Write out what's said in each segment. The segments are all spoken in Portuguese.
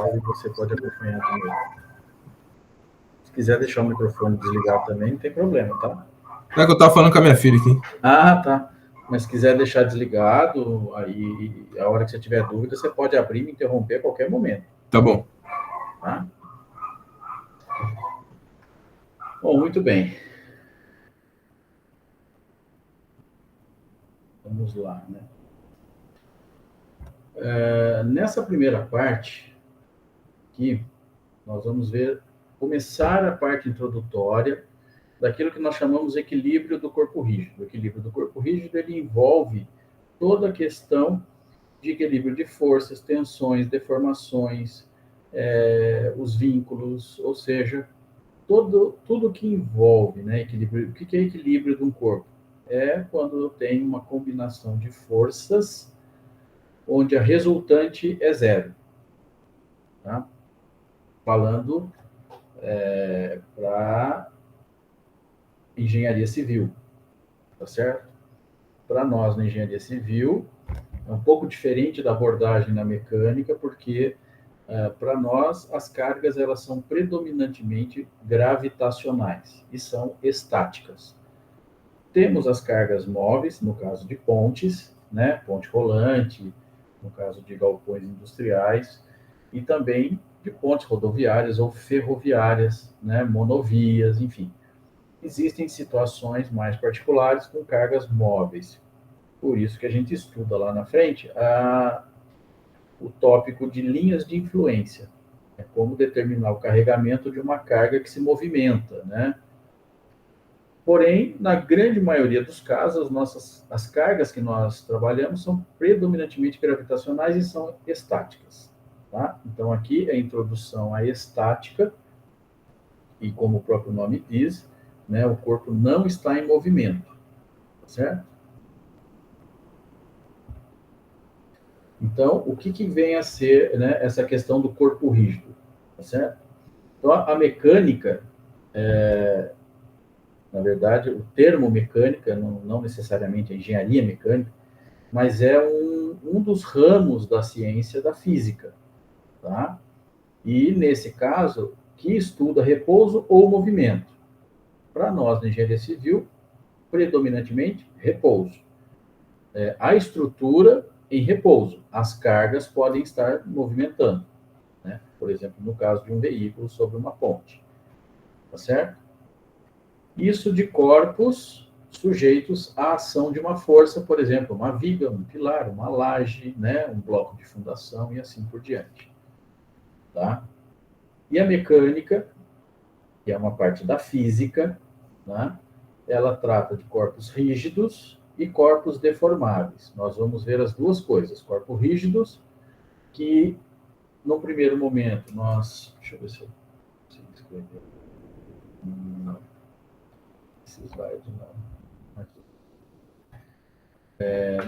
live você pode acompanhar de novo. Se quiser deixar o microfone desligado também, não tem problema, tá? É que eu tava falando com a minha filha aqui. Ah, tá. Mas se quiser deixar desligado, aí a hora que você tiver dúvida, você pode abrir e me interromper a qualquer momento. Tá bom. Tá? Bom, muito bem. Vamos lá, né? Nessa primeira parte aqui, nós vamos começar a parte introdutória daquilo que nós chamamos de equilíbrio do corpo rígido. O equilíbrio do corpo rígido, ele envolve toda a questão de equilíbrio de forças, tensões, deformações, os vínculos, ou seja, tudo que envolve, né, equilíbrio. O que é equilíbrio de um corpo? É quando eu tenho uma combinação de forças onde a resultante é zero. Tá? Falando para engenharia civil, tá certo? Para nós, na engenharia civil, é um pouco diferente da abordagem na mecânica, porque para nós as cargas elas são predominantemente gravitacionais e são estáticas. Temos as cargas móveis, no caso de pontes, né, ponte rolante, no caso de galpões industriais, e também de pontes rodoviárias ou ferroviárias, né, monovias, enfim. Existem situações mais particulares com cargas móveis. Por isso que a gente estuda lá na frente o tópico de linhas de influência. É como determinar o carregamento de uma carga que se movimenta, né? Porém, na grande maioria dos casos, as cargas que nós trabalhamos são predominantemente gravitacionais e são estáticas. Tá? Então, aqui é a introdução à estática, e como o próprio nome diz, né, o corpo não está em movimento, certo? Então, o que vem a ser, né, essa questão do corpo rígido, tá certo? Então, a mecânica, na verdade, o termo mecânica, não necessariamente a engenharia mecânica, mas é um dos ramos da ciência da física, tá? E, nesse caso, que estuda repouso ou movimento. Para nós, na engenharia civil, predominantemente, repouso. A estrutura em repouso, as cargas podem estar movimentando, né? Por exemplo, no caso de um veículo sobre uma ponte, tá certo? Isso de corpos sujeitos à ação de uma força, por exemplo, uma viga, um pilar, uma laje, né, um bloco de fundação e assim por diante. Tá? E a mecânica, que é uma parte da física, né, ela trata de corpos rígidos e corpos deformáveis. Nós vamos ver as duas coisas. Corpos rígidos, que no primeiro momento nós... Deixa eu ver se eu consigo escrever. Não. Esse slide não.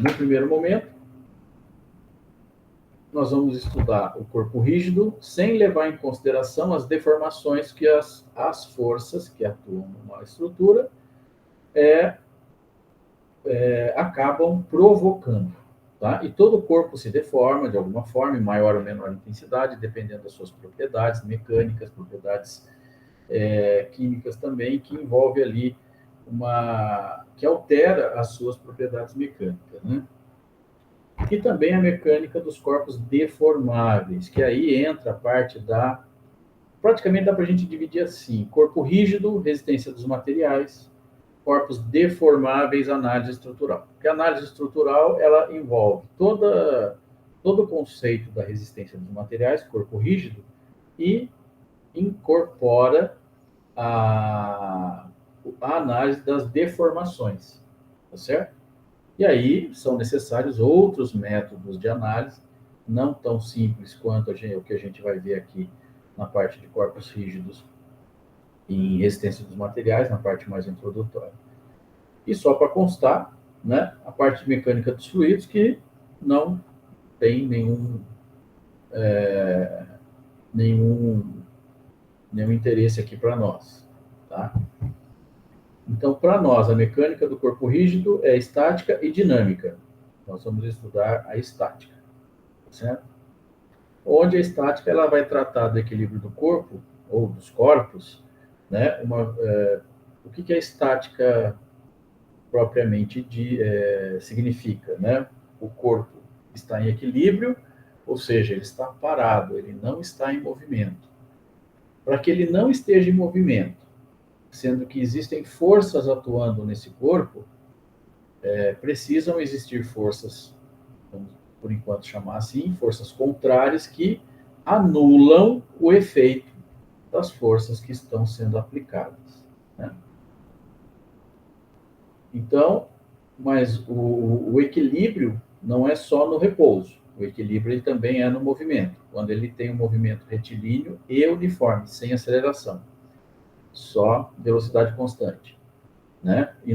No primeiro momento, nós vamos estudar o corpo rígido sem levar em consideração as deformações que as forças que atuam numa estrutura acabam provocando. Tá? E todo o corpo se deforma de alguma forma, em maior ou menor intensidade, dependendo das suas propriedades mecânicas, propriedades químicas também, que envolve ali que altera as suas propriedades mecânicas, né? E também a mecânica dos corpos deformáveis, que aí entra a parte praticamente dá para a gente dividir assim: corpo rígido, resistência dos materiais; corpos deformáveis, análise estrutural. Porque a análise estrutural, ela envolve todo o conceito da resistência dos materiais, corpo rígido, e incorpora a análise das deformações, tá certo? E aí são necessários outros métodos de análise, não tão simples quanto o que a gente vai ver aqui na parte de corpos rígidos e resistência dos materiais, na parte mais introdutória. E só para constar, né, a parte de mecânica dos fluidos, que não tem nenhum interesse aqui para nós, tá? Então, para nós, a mecânica do corpo rígido é estática e dinâmica. Nós vamos estudar a estática, certo? onde a estática ela vai tratar do equilíbrio do corpo, ou dos corpos, né? O que a estática propriamente significa, né? O corpo está em equilíbrio, ou seja, ele está parado, ele não está em movimento. Para que ele não esteja em movimento, sendo que existem forças atuando nesse corpo, precisam existir forças, vamos por enquanto chamar assim, forças contrárias que anulam o efeito das forças que estão sendo aplicadas, né? Então, mas o equilíbrio não é só no repouso. O equilíbrio ele também é no movimento, quando ele tem um movimento retilíneo e uniforme, sem aceleração, só velocidade constante, né? E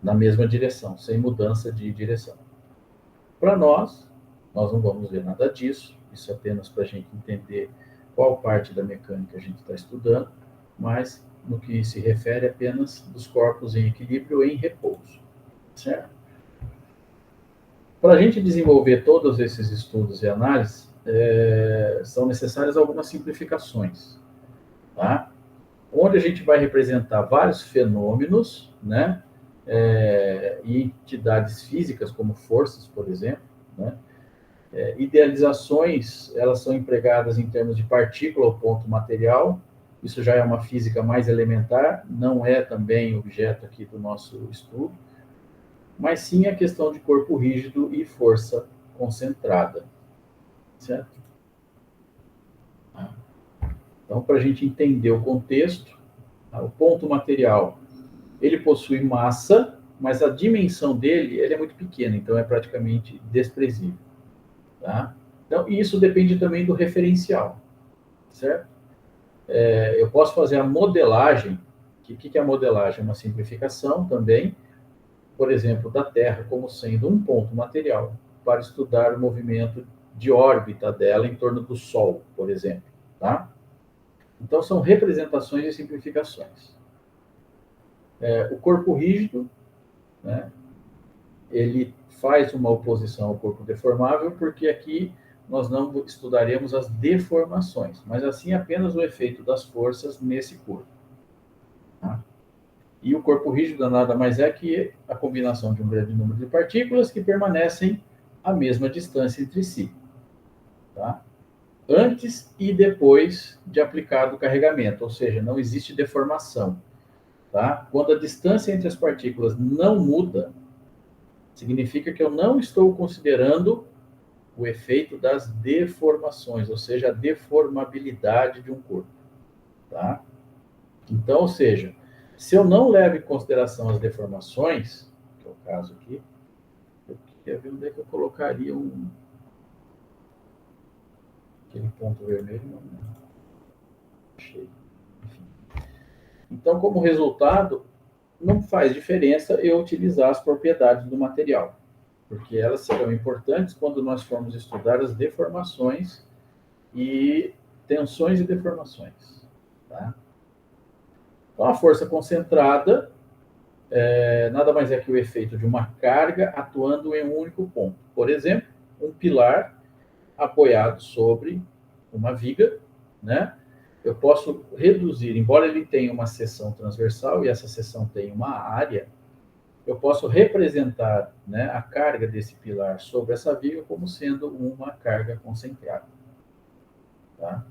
na mesma direção, sem mudança de direção. Para nós não vamos ver nada disso, isso é apenas para a gente entender qual parte da mecânica a gente está estudando, mas no que se refere apenas dos corpos em equilíbrio e em repouso, certo? Para a gente desenvolver todos esses estudos e análises, são necessárias algumas simplificações, tá? Onde a gente vai representar vários fenômenos, né? E entidades físicas, como forças, por exemplo, né? Idealizações, elas são empregadas em termos de partícula ou ponto material. Isso já é uma física mais elementar, não é também objeto aqui do nosso estudo, mas sim a questão de corpo rígido e força concentrada, certo? Então, para a gente entender o contexto, o ponto material, ele possui massa, mas a dimensão dele ele é muito pequena, então é praticamente desprezível, tá? Então, isso depende também do referencial, certo? Eu posso fazer a modelagem. O que é a modelagem? É uma simplificação também, por exemplo, da Terra como sendo um ponto material, para estudar o movimento de órbita dela em torno do Sol, por exemplo, tá? Então, são representações e simplificações. O corpo rígido, né, ele faz uma oposição ao corpo deformável, porque aqui nós não estudaremos as deformações, mas assim apenas o efeito das forças nesse corpo, tá? E o corpo rígido nada mais é que a combinação de um grande número de partículas que permanecem à mesma distância entre si, tá? Antes e depois de aplicado o carregamento, ou seja, não existe deformação, tá? Quando a distância entre as partículas não muda, significa que eu não estou considerando o efeito das deformações, ou seja, a deformabilidade de um corpo, tá? Então, ou seja, se eu não levo em consideração as deformações, que é o caso aqui, eu queria ver onde é que eu colocaria aquele ponto vermelho, não achei. Enfim. Então, como resultado, não faz diferença eu utilizar as propriedades do material, porque elas serão importantes quando nós formos estudar as deformações e tensões e deformações, tá? Então, a força concentrada nada mais é que o efeito de uma carga atuando em um único ponto. Por exemplo, um pilar apoiado sobre uma viga, né? Eu posso reduzir, embora ele tenha uma seção transversal e essa seção tenha uma área, eu posso representar, né, a carga desse pilar sobre essa viga como sendo uma carga concentrada, tá?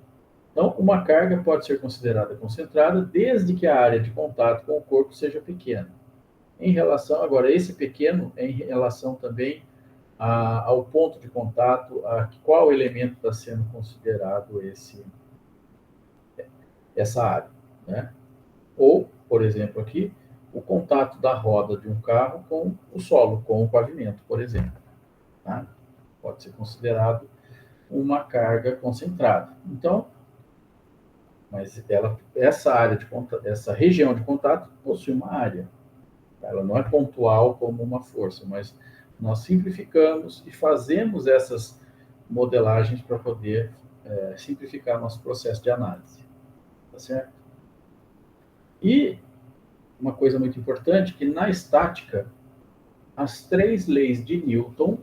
Então, uma carga pode ser considerada concentrada desde que a área de contato com o corpo seja pequena. Em relação, agora, esse pequeno é em relação também ao ponto de contato, a qual elemento está sendo considerado essa área, né? Ou, por exemplo, aqui, o contato da roda de um carro com o solo, com o pavimento, por exemplo, tá? Pode ser considerado uma carga concentrada. Então, mas essa área de contato, essa região de contato possui uma área. Ela não é pontual como uma força, mas nós simplificamos e fazemos essas modelagens para poder simplificar nosso processo de análise, tá certo? E uma coisa muito importante, que na estática, as 3 leis de Newton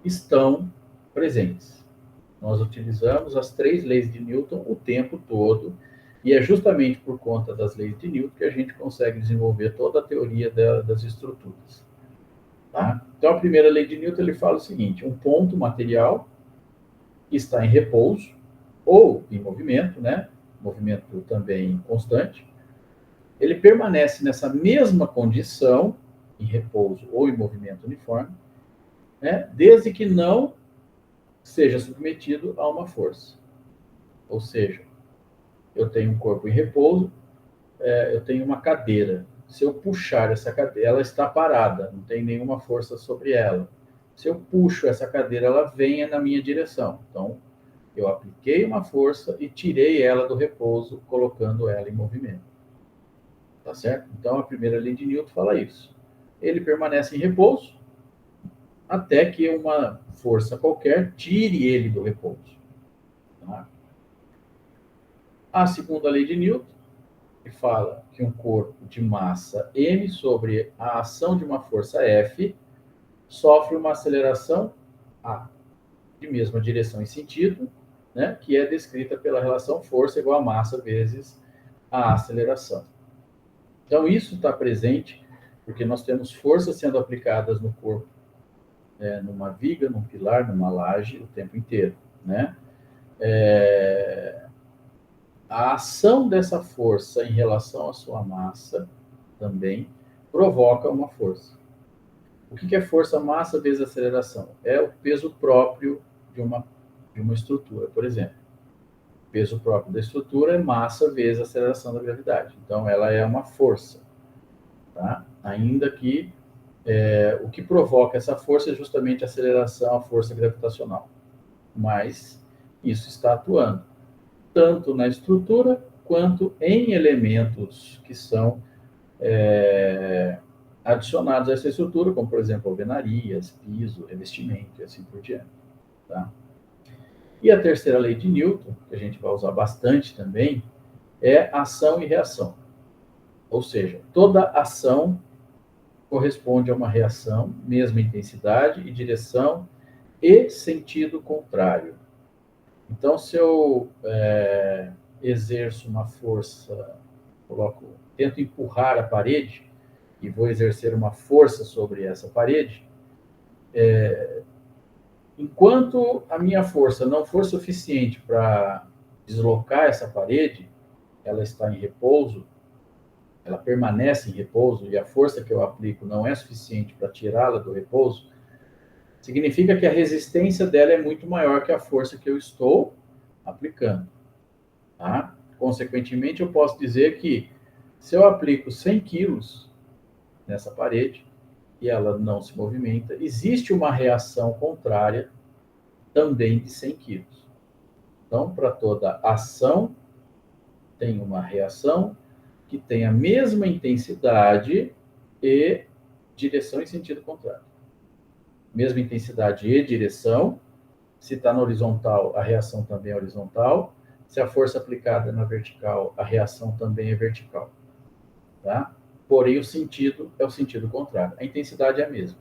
estão presentes. Nós utilizamos as 3 leis de Newton o tempo todo, e é justamente por conta das leis de Newton que a gente consegue desenvolver toda a teoria das estruturas. Tá? Então, a primeira lei de Newton ele fala o seguinte: um ponto material que está em repouso ou em movimento, né? Movimento também constante, ele permanece nessa mesma condição, em repouso ou em movimento uniforme, né? Desde que não seja submetido a uma força. Ou seja, eu tenho um corpo em repouso, eu tenho uma cadeira. Se eu puxar essa cadeira, ela está parada, não tem nenhuma força sobre ela. Se eu puxo essa cadeira, ela vem na minha direção. Então, eu apliquei uma força e tirei ela do repouso, colocando ela em movimento. Tá certo? Então, a primeira lei de Newton fala isso. Ele permanece em repouso até que uma força qualquer tire ele do repouso. Tá? A segunda lei de Newton que fala que um corpo de massa m sobre a ação de uma força F sofre uma aceleração A, de mesma direção e sentido, né, que é descrita pela relação força igual a massa vezes a aceleração. Então, isso está presente porque nós temos forças sendo aplicadas no corpo, numa viga, num pilar, numa laje, o tempo inteiro, né? A ação dessa força em relação à sua massa também provoca uma força. O que é força, massa vezes aceleração? É o peso próprio de uma estrutura, por exemplo. O peso próprio da estrutura é massa vezes aceleração da gravidade. Então, ela é uma força. Tá? Ainda que o que provoca essa força é justamente a aceleração, a força gravitacional. Mas isso está atuando tanto na estrutura quanto em elementos que são adicionados a essa estrutura, como, por exemplo, alvenarias, piso, revestimento e assim por diante. Tá? E a terceira lei de Newton, que a gente vai usar bastante também, é ação e reação. Ou seja, toda ação corresponde a uma reação, mesma intensidade e direção e sentido contrário. Então, se eu exerço uma força, tento empurrar a parede e vou exercer uma força sobre essa parede, enquanto a minha força não for suficiente para deslocar essa parede, ela está em repouso, ela permanece em repouso e a força que eu aplico não é suficiente para tirá-la do repouso, significa que a resistência dela é muito maior que a força que eu estou aplicando. Tá? Consequentemente, eu posso dizer que se eu aplico 100 quilos nessa parede e ela não se movimenta, existe uma reação contrária também de 100 quilos. Então, para toda ação, tem uma reação que tem a mesma intensidade e direção em sentido contrário. Mesma intensidade e direção. Se está na horizontal, a reação também é horizontal. Se a força aplicada é na vertical, a reação também é vertical. Tá? Porém, o sentido é o sentido contrário. A intensidade é a mesma.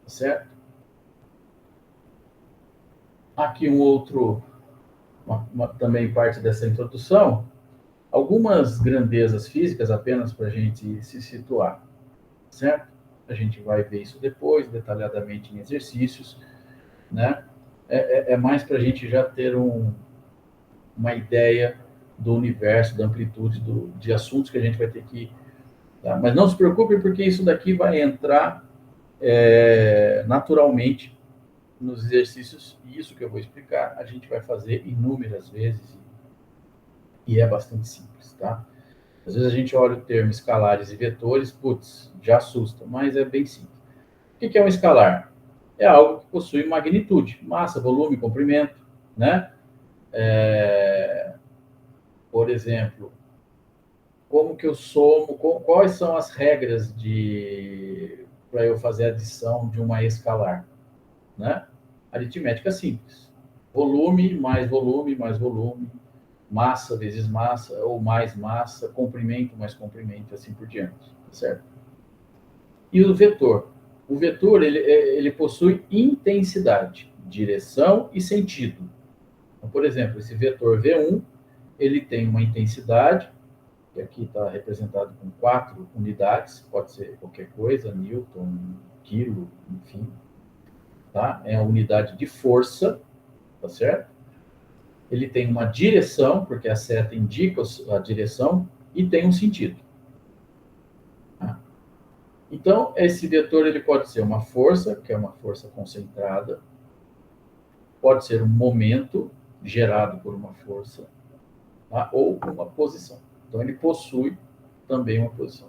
Certo? Aqui um outro, também parte dessa introdução, algumas grandezas físicas apenas para a gente se situar. Certo? A gente vai ver isso depois, detalhadamente em exercícios, né? É mais para a gente já ter uma ideia do universo, da amplitude de assuntos que a gente vai ter que... Tá? Mas não se preocupe, porque isso daqui vai entrar naturalmente nos exercícios, e isso que eu vou explicar, a gente vai fazer inúmeras vezes, e é bastante simples, tá? Às vezes a gente olha o termo escalares e vetores, putz, já assusta, mas é bem simples. O que é um escalar? É algo que possui magnitude, massa, volume, comprimento, né? Por exemplo, como que eu somo, quais são as regras para eu fazer a adição de uma escalar, né? Aritmética simples. Volume, mais massa vezes massa, ou mais massa, comprimento mais comprimento, assim por diante, certo? E o vetor? O vetor, ele possui intensidade. direção e sentido. Então, por exemplo, esse vetor V1, ele tem uma intensidade, que aqui está representado com 4 unidades, pode ser qualquer coisa, newton, quilo, enfim, tá? É a unidade de força, tá certo? Ele tem uma direção, porque a seta indica a direção, e tem um sentido. Tá? Então, esse vetor ele pode ser uma força, que é uma força concentrada, pode ser um momento gerado por uma força, tá? Ou uma posição. Então, ele possui também uma posição.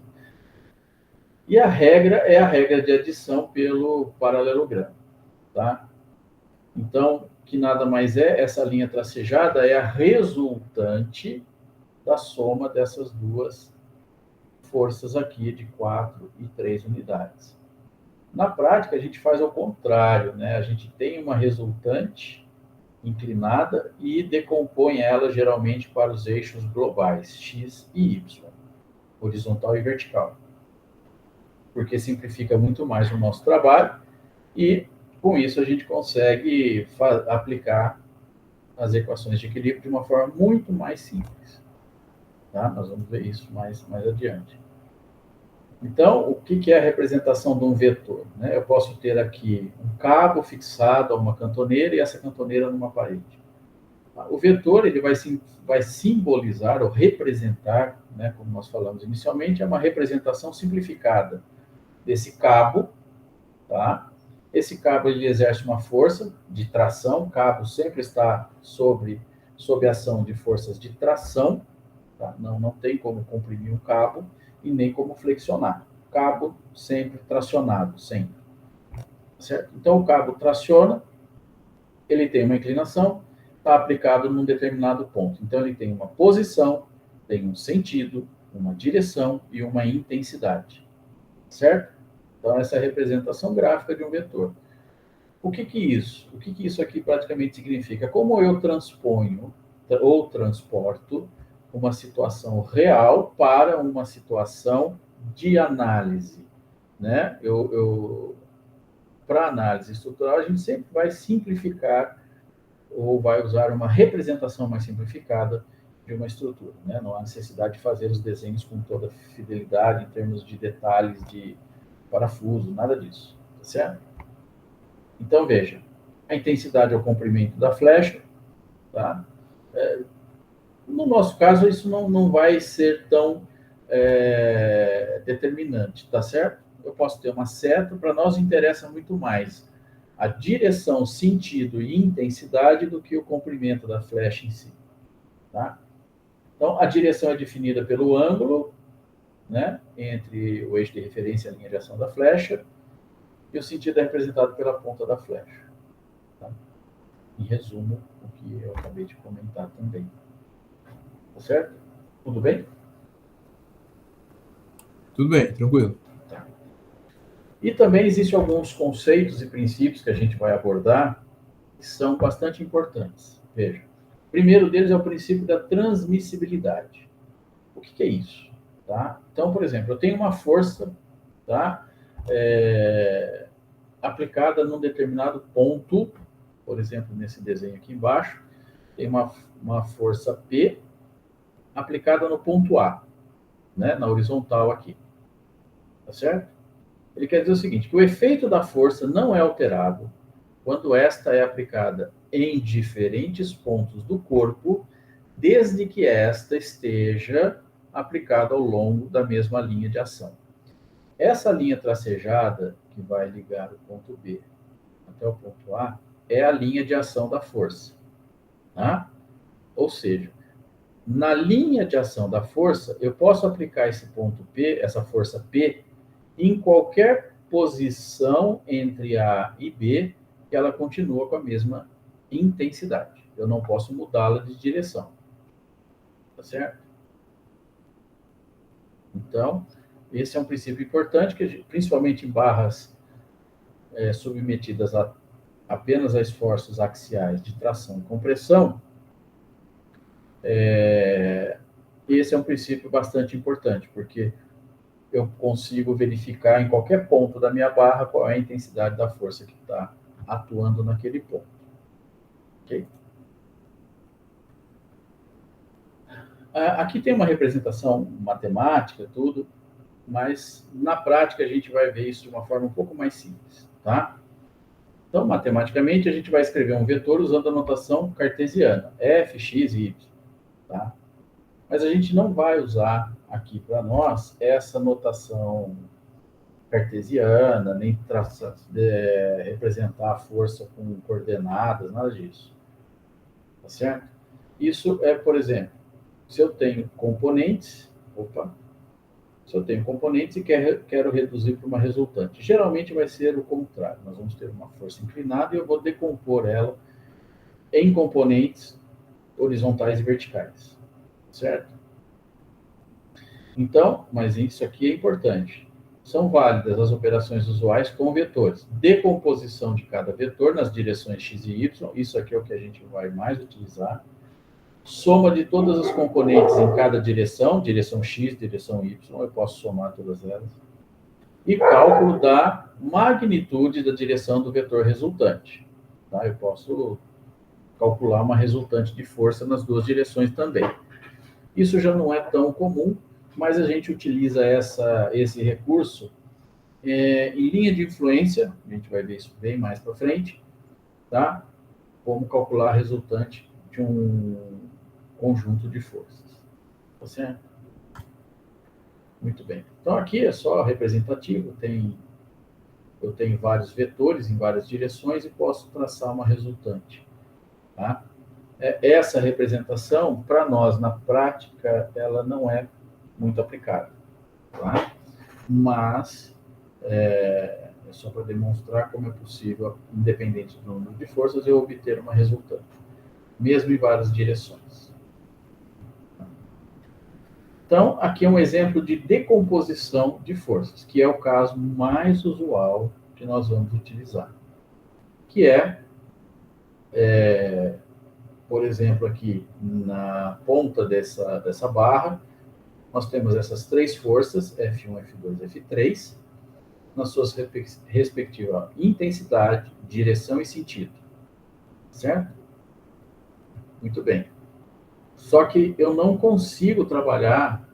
E a regra é a regra de adição pelo paralelogramo, tá? Então, que nada mais é, essa linha tracejada é a resultante da soma dessas duas forças aqui de 4 e 3 unidades. Na prática, a gente faz ao contrário, né? A gente tem uma resultante inclinada e decompõe ela geralmente para os eixos globais, x e y, horizontal e vertical, porque simplifica muito mais o nosso trabalho e, com isso, a gente consegue aplicar as equações de equilíbrio de uma forma muito mais simples. Tá? Nós vamos ver isso mais adiante. Então, o que é a representação de um vetor? Né? Eu posso ter aqui um cabo fixado a uma cantoneira e essa cantoneira numa parede. O vetor ele vai simbolizar ou representar, né, como nós falamos inicialmente, é uma representação simplificada desse cabo, tá? Esse cabo ele exerce uma força de tração, o cabo sempre está sob a ação de forças de tração, tá? Não tem como comprimir um cabo e nem como flexionar. Cabo sempre tracionado, sempre. Certo? Então, o cabo traciona, ele tem uma inclinação, está aplicado num determinado ponto. Então, ele tem uma posição, tem um sentido, uma direção e uma intensidade. Certo? Então, essa é a representação gráfica de um vetor. O que isso? O que isso aqui praticamente significa? Como eu transponho ou transporto uma situação real para uma situação de análise, né? Para análise estrutural, a gente sempre vai simplificar ou vai usar uma representação mais simplificada de uma estrutura, né? Não há necessidade de fazer os desenhos com toda fidelidade em termos de detalhes de parafuso, nada disso, tá certo? Então, veja, a intensidade é o comprimento da flecha, tá? No nosso caso, isso não vai ser tão determinante, tá certo? Eu posso ter uma seta, para nós interessa muito mais a direção, sentido e intensidade do que o comprimento da flecha em si, tá? Então, a direção é definida pelo ângulo, né, entre o eixo de referência e a linha de ação da flecha, e o sentido é representado pela ponta da flecha. Tá? Em resumo, o que eu acabei de comentar também. Tá certo? Tudo bem? Tudo bem, tranquilo. Tá. E também existem alguns conceitos e princípios que a gente vai abordar que são bastante importantes. Veja, o primeiro deles é o princípio da transmissibilidade. O que é isso? Tá? Então, por exemplo, eu tenho uma força, tá? Aplicada num determinado ponto, por exemplo, nesse desenho aqui embaixo, tem uma força P aplicada no ponto A, né, na horizontal aqui. Tá certo? Ele quer dizer o seguinte, que o efeito da força não é alterado quando esta é aplicada em diferentes pontos do corpo, desde que esta esteja aplicada ao longo da mesma linha de ação. Essa linha tracejada, que vai ligar o ponto B até o ponto A, é a linha de ação da força. Tá? Ou seja, na linha de ação da força, eu posso aplicar esse ponto P, essa força P, em qualquer posição entre A e B, que ela continua com a mesma intensidade. Eu não posso mudá-la de direção. Tá certo? Então, esse é um princípio importante, que principalmente em barras submetidas apenas a esforços axiais de tração e compressão, esse é um princípio bastante importante, porque eu consigo verificar em qualquer ponto da minha barra qual é a intensidade da força que está atuando naquele ponto. Ok? Aqui tem uma representação matemática, tudo, mas na prática a gente vai ver isso de uma forma um pouco mais simples, tá? Então, matematicamente, a gente vai escrever um vetor usando a notação cartesiana, f, x e y, tá? Mas a gente não vai usar aqui para nós essa notação cartesiana, nem representar a força com coordenadas, nada disso, tá certo? Isso é, por exemplo, se eu tenho componentes, se eu tenho componentes e quero reduzir para uma resultante. Geralmente vai ser o contrário. Nós vamos ter uma força inclinada e eu vou decompor ela em componentes horizontais e verticais. Certo? Então, mas isso aqui é importante. São válidas as operações usuais com vetores. Decomposição de cada vetor nas direções x e y. Isso aqui é o que a gente vai mais utilizar. Soma de todas as componentes em cada direção, direção x, direção y. Eu posso somar todas elas. E cálculo da magnitude da direção do vetor resultante. Tá? Eu posso calcular uma resultante de força nas duas direções também. Isso já não é tão comum, mas a gente utiliza esse recurso em linha de influência, a gente vai ver isso bem mais para frente, tá? Como calcular a resultante de um conjunto de forças. Tá certo? Muito bem. Então, aqui é só representativo, eu tenho vários vetores em várias direções e posso traçar uma resultante. Tá? Essa representação, para nós, na prática, ela não é muito aplicada. Tá? Mas é só para demonstrar como é possível, independente do número de forças, eu obter uma resultante, mesmo em várias direções. Então, aqui é um exemplo de decomposição de forças, que é o caso mais usual que nós vamos utilizar, que por exemplo, aqui na ponta dessa barra, nós temos essas três forças, F1, F2, F3, nas suas respectivas intensidade, direção e sentido. Certo? Muito bem. Só que eu não consigo trabalhar,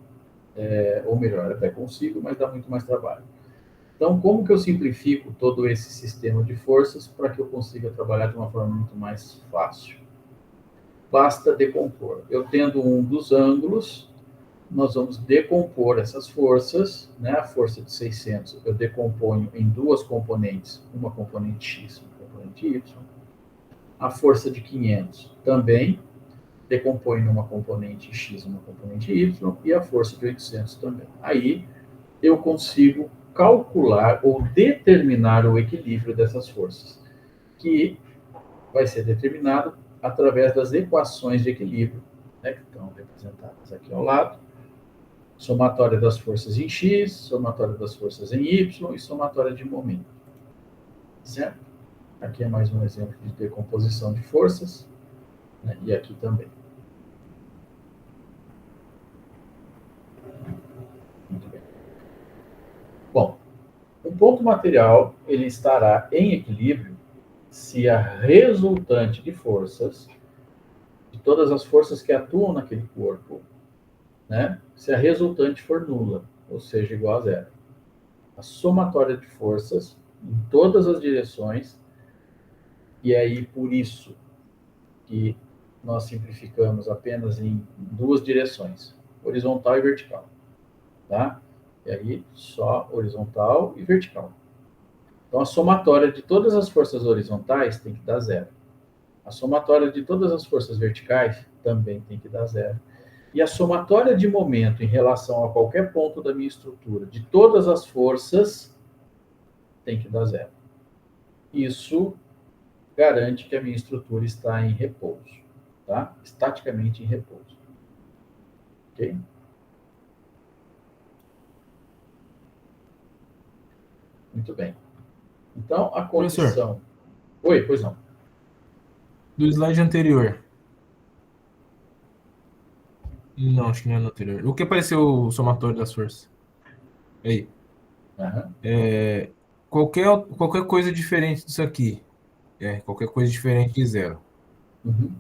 ou melhor, até consigo, mas dá muito mais trabalho. Então, como que eu simplifico todo esse sistema de forças para que eu consiga trabalhar de uma forma muito mais fácil? Basta decompor. Eu tendo um dos ângulos, nós vamos decompor essas forças, né? A força de 600 eu decomponho em duas componentes, uma componente x, uma componente y. A força de 500 também decompõe numa componente x, uma componente y, e a força de 800 também. Aí eu consigo calcular ou determinar o equilíbrio dessas forças, que vai ser determinado através das equações de equilíbrio, né, que estão representadas aqui ao lado. Somatória das forças em x, somatória das forças em y e somatória de momento. Certo? Aqui é mais um exemplo de decomposição de forças, né, e aqui também. Muito bem. Bom, o ponto material ele estará em equilíbrio se a resultante de forças, de todas as forças que atuam naquele corpo, né, se a resultante for nula, ou seja, igual a zero. A somatória de forças em todas as direções, e aí por isso que nós simplificamos apenas em duas direções, horizontal e vertical, tá? E aí só horizontal e vertical. Então a somatória de todas as forças horizontais tem que dar zero. A somatória de todas as forças verticais também tem que dar zero. E a somatória de momento em relação a qualquer ponto da minha estrutura, de todas as forças, tem que dar zero. Isso garante que a minha estrutura está em repouso, tá? Estaticamente em repouso. Ok? Muito bem. Então, a Professor, condição... Oi, pois não. do slide anterior. Não, acho que não é no anterior. O que apareceu o somatório das forças? Aí. Uhum. Qualquer coisa diferente disso aqui. Qualquer coisa diferente de zero. Uhum.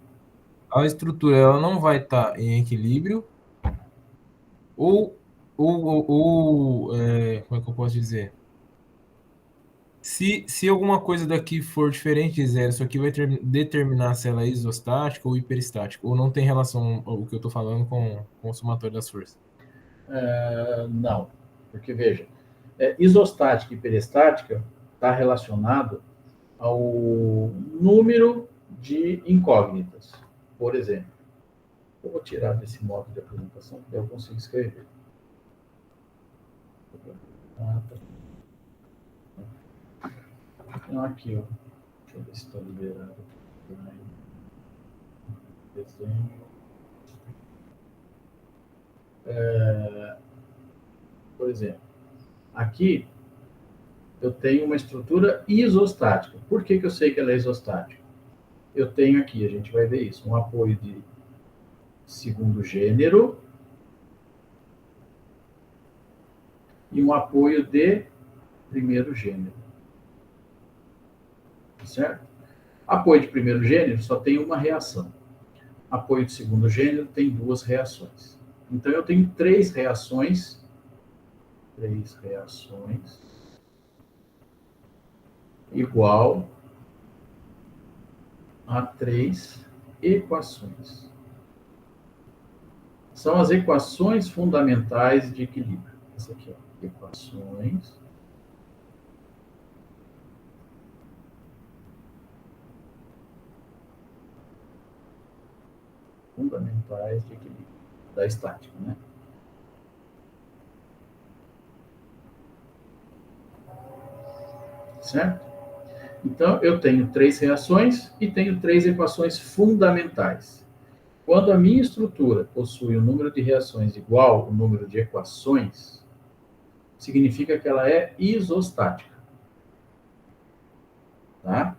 A estrutura ela não vai estar em equilíbrio ou, como é que eu posso dizer? Se alguma coisa daqui for diferente de zero, isso aqui vai determinar se ela é isostática ou hiperestática, ou não tem relação o que eu estou falando com o somatório das forças. Não, porque veja, isostática e hiperestática está relacionado ao número de incógnitas. Por exemplo, eu vou tirar desse modo de apresentação, porque eu consigo escrever. Ah, tá. Então, aqui, ó. Deixa eu ver se está liberado. Desenho. Por exemplo, aqui eu tenho uma estrutura isostática. Por que eu sei que ela é isostática? Eu tenho aqui, a gente vai ver isso, um apoio de segundo gênero e um apoio de primeiro gênero. Certo? Apoio de primeiro gênero só tem uma reação. Apoio de segundo gênero tem duas reações. Então eu tenho três reações igual a três equações. São as equações fundamentais de equilíbrio. Essa aqui, ó, equações fundamentais de equilíbrio da estática, né? Certo? Então, eu tenho três reações e tenho três equações fundamentais. Quando a minha estrutura possui um número de reações igual ao número de equações, significa que ela é isostática. Tá?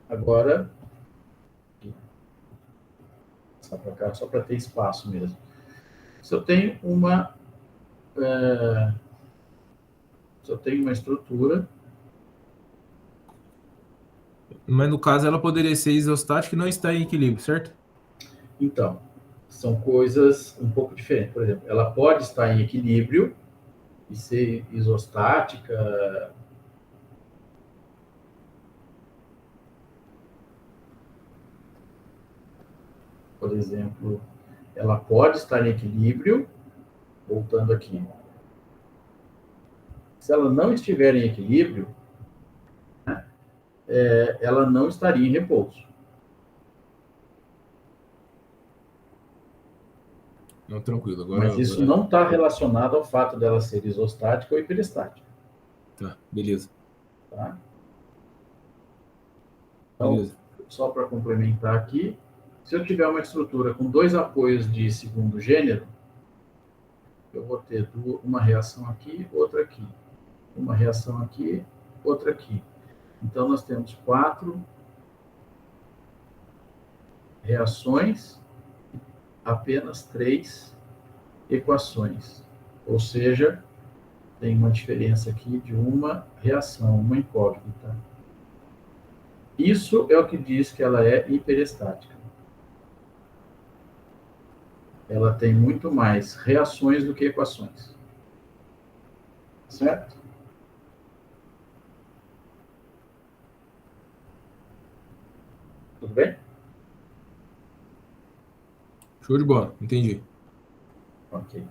Agora, passar para cá só para ter espaço mesmo. Se eu tenho uma estrutura. Mas no caso ela poderia ser isostática e não estar em equilíbrio, certo? Então, são coisas um pouco diferentes. Por exemplo, ela pode estar em equilíbrio e ser isostática. Por exemplo, ela pode estar em equilíbrio, voltando aqui. Se ela não estiver em equilíbrio, ela não estaria em repouso. Não, tranquilo. Mas isso não está relacionado ao fato dela ser isostática ou hiperestática. Tá, beleza. Tá? Então, Beleza. só para complementar aqui, se eu tiver uma estrutura com dois apoios de segundo gênero, eu vou ter uma reação aqui, outra aqui. Uma reação aqui, outra aqui. Então, nós temos 4 reações, apenas 3 equações. Ou seja, tem uma diferença aqui de uma reação, uma incógnita. Isso é o que diz que ela é hiperestática. Ela tem muito mais reações do que equações. Certo? Tudo bem? Show de bola, entendi. Ok.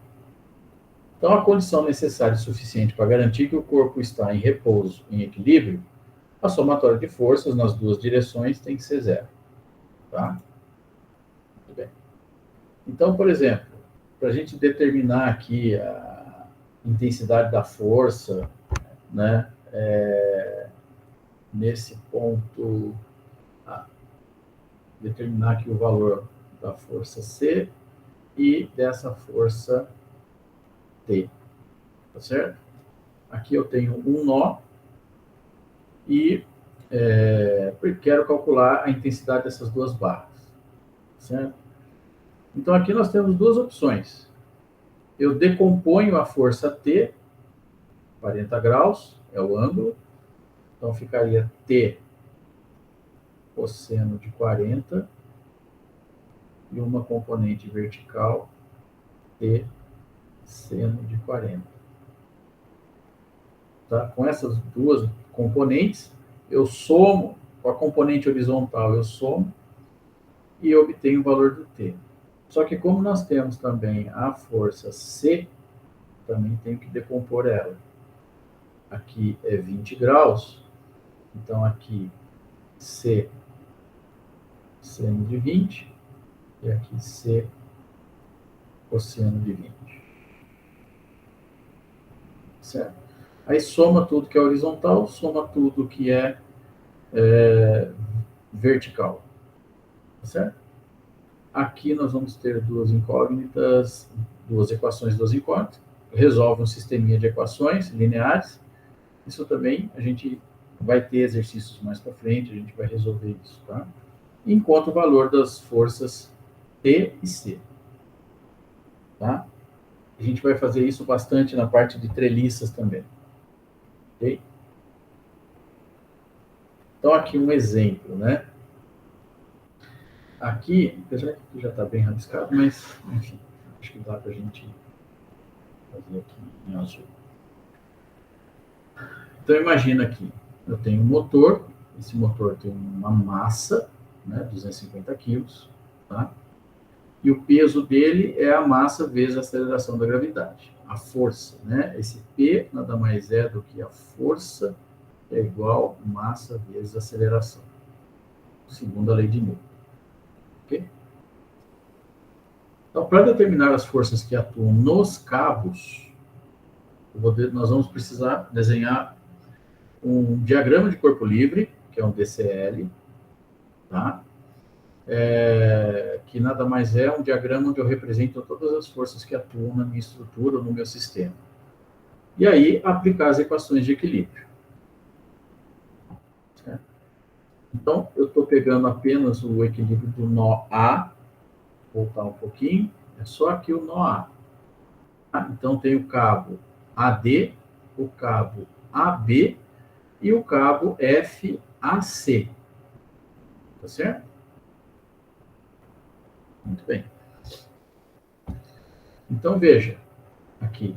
Então, a condição necessária e suficiente para garantir que o corpo está em repouso, em equilíbrio, a somatória de forças nas duas direções tem que ser zero. Tá? Muito bem. Então, por exemplo, para a gente determinar aqui a intensidade da força, né, nesse ponto, determinar aqui o valor da força C e dessa força T. Tá certo? Aqui eu tenho um nó e quero calcular a intensidade dessas duas barras. Certo? Então, aqui nós temos duas opções. Eu decomponho a força T, 40 graus, é o ângulo. Então, ficaria T cosseno de 40 e uma componente vertical T seno de 40. Tá? Com essas duas componentes, eu somo, com a componente horizontal eu somo e obtenho o valor do T. Só que como nós temos também a força C, também tenho que decompor ela. Aqui é 20 graus, então aqui C seno de 20 e aqui C cosseno de 20. Certo? Aí soma tudo que é horizontal, soma tudo que é vertical. Certo? Aqui nós vamos ter duas incógnitas, duas equações, resolve um sisteminha de equações lineares. Isso também a gente vai ter exercícios mais para frente, a gente vai resolver isso, tá? Enquanto o valor das forças T e C, tá? A gente vai fazer isso bastante na parte de treliças também, ok? Então aqui um exemplo, né? Aqui, apesar que já está bem rabiscado, mas enfim, acho que dá para a gente fazer aqui em azul. Então, imagina aqui, eu tenho um motor, esse motor tem uma massa, né, 250 quilos, tá? E o peso dele é a massa vezes a aceleração da gravidade, a força, né? Esse P nada mais é do que a força é igual a massa vezes a aceleração, segundo a lei de Newton. Ok? Então, para determinar as forças que atuam nos cabos, nós vamos precisar desenhar um diagrama de corpo livre, que é um DCL, tá? Que nada mais é um diagrama onde eu represento todas as forças que atuam na minha estrutura ou no meu sistema. E aí, aplicar as equações de equilíbrio. Certo? Então, eu estou pegando apenas o equilíbrio do nó A, voltar um pouquinho, é só aqui o nó A. Então, tem o cabo AD, o cabo AB e o cabo FAC. Tá certo? Muito bem. Então, veja, aqui,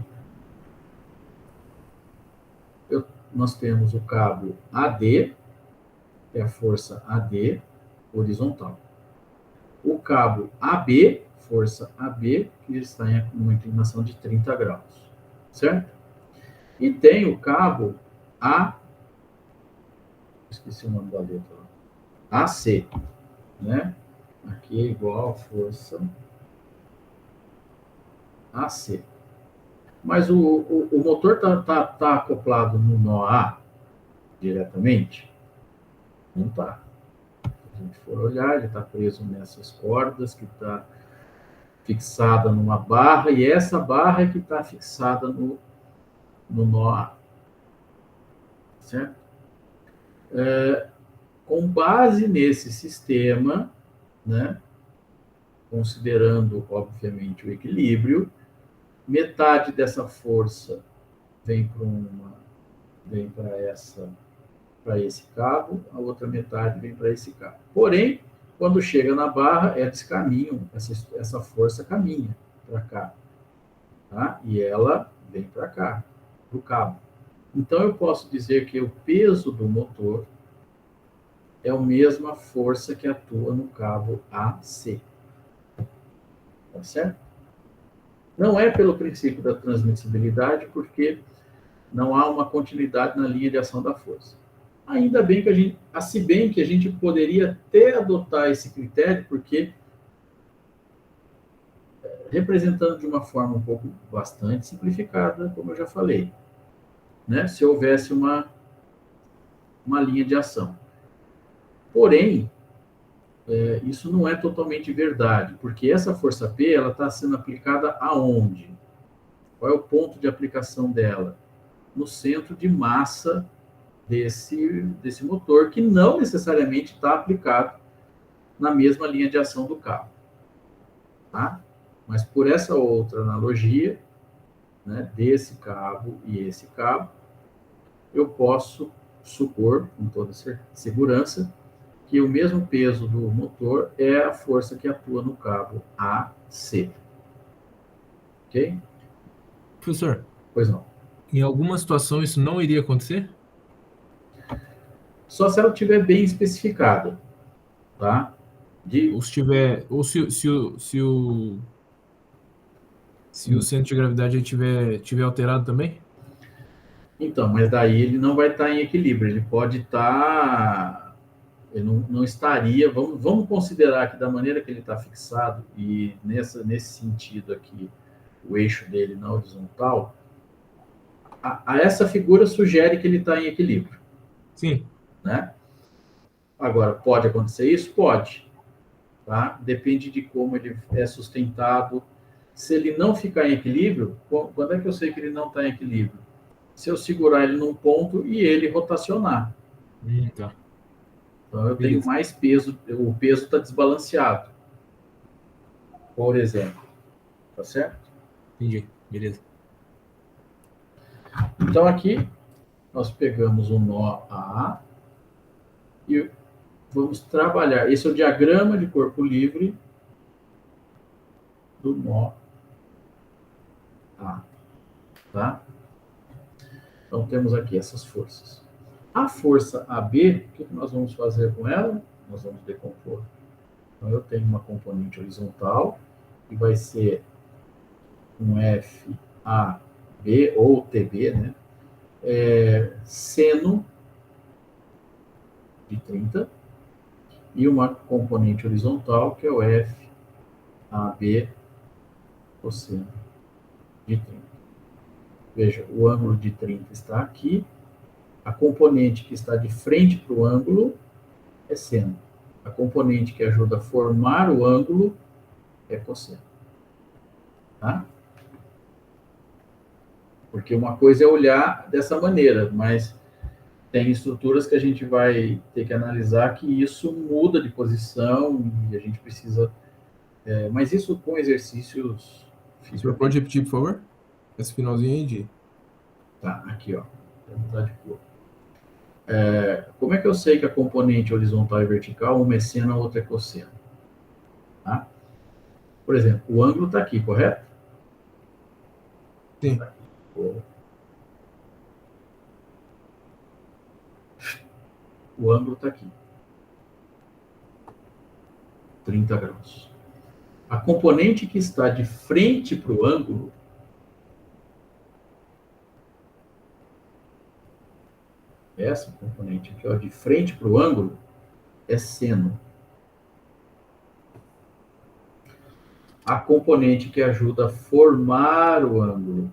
nós temos o cabo AD, que é a força AD, horizontal. O cabo AB, força AB, que está em uma inclinação de 30 graus. Certo? E tem o cabo esqueci o nome da letra, AC, né? Aqui é igual a força AC. Mas o motor tá acoplado no nó A diretamente? Não está. Se a gente for olhar, ele está preso nessas cordas, que está fixada numa barra, e essa barra é que está fixada no nó A. Certo? Com base nesse sistema, né, considerando, obviamente, o equilíbrio, metade dessa força vem para esse cabo, a outra metade vem para esse cabo. Porém, quando chega na barra, eles caminham, essa força caminha para cá, tá? E ela vem para cá, do cabo. Então, eu posso dizer que o peso do motor é a mesma força que atua no cabo AC. Tá certo? Não é pelo princípio da transmissibilidade, porque não há uma continuidade na linha de ação da força. Ainda bem que se bem que a gente poderia até adotar esse critério, porque representando de uma forma um pouco bastante simplificada, como eu já falei, né? Se houvesse uma linha de ação. Porém, isso não é totalmente verdade, porque essa força P ela está sendo aplicada aonde? Qual é o ponto de aplicação dela? No centro de massa desse motor, que não necessariamente está aplicado na mesma linha de ação do cabo. Tá? Mas por essa outra analogia, né, desse cabo e esse cabo, eu posso supor, com toda segurança, que o mesmo peso do motor é a força que atua no cabo AC. Ok? Professor, Pois não. em alguma situação isso não iria acontecer? Só se ela estiver bem especificada, tá? Ou se tiver, ou se o centro de gravidade aí tiver alterado também? Então, mas daí ele não vai estar em equilíbrio, ele pode estar, ele não estaria, vamos considerar que da maneira que ele está fixado, e nesse sentido aqui, o eixo dele na horizontal, a essa figura sugere que ele está em equilíbrio, Sim. né? Agora, pode acontecer isso? Pode, tá? Depende de como ele é sustentado. Se ele não ficar em equilíbrio, quando é que eu sei que ele não está em equilíbrio? Se eu segurar ele num ponto e ele rotacionar. Tá. Então eu tenho Beleza. mais peso, o peso está desbalanceado, por exemplo, tá certo? Entendi. Beleza. Então aqui nós pegamos o nó A e vamos trabalhar. Esse é o diagrama de corpo livre do nó A, tá? Então temos aqui essas forças. A força AB, o que nós vamos fazer com ela? Nós vamos decompor. Então eu tenho uma componente horizontal que vai ser um FAB ou TB, né? Seno de 30 e uma componente horizontal que é o FAB cosseno de 30. Veja, o ângulo de 30 está aqui, a componente que está de frente para o ângulo é seno. A componente que ajuda a formar o ângulo é cosseno. Tá? Porque uma coisa é olhar dessa maneira, mas tem estruturas que a gente vai ter que analisar que isso muda de posição e a gente precisa. Mas isso com exercícios O fica senhor bem. pode repetir, por favor? Esse finalzinho aí de. Tá, aqui, ó. Vou mudar de cor. Como é que eu sei que a componente horizontal e vertical, uma é seno, a outra é cosseno? Tá? Por exemplo, o ângulo está aqui, correto? Sim. O ângulo está aqui. 30 graus. A componente que está de frente para o ângulo essa componente aqui, ó, de frente para o ângulo, é seno. A componente que ajuda a formar o ângulo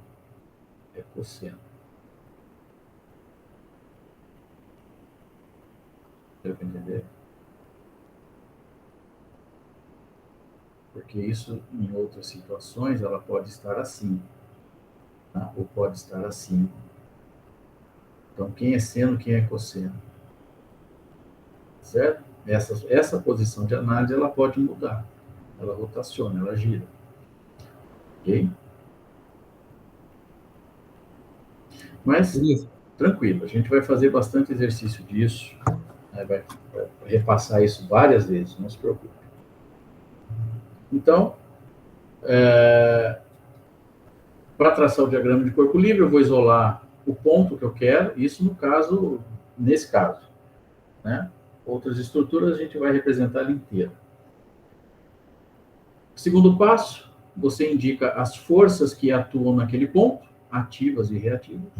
é cosseno. Deu para entender? Porque isso, em outras situações, ela pode estar assim, tá? Ou pode estar assim. Então, quem é seno, quem é cosseno? Certo? Essa posição de análise, ela pode mudar. Ela rotaciona, ela gira. Ok? Mas, Beleza. tranquilo, a gente vai fazer bastante exercício disso, né? Vai repassar isso várias vezes, não se preocupe. Então, para traçar o diagrama de corpo livre, eu vou isolar o ponto que eu quero, isso no caso, nesse caso, né? Outras estruturas a gente vai representar ela inteira. Segundo passo, você indica as forças que atuam naquele ponto, ativas e reativas.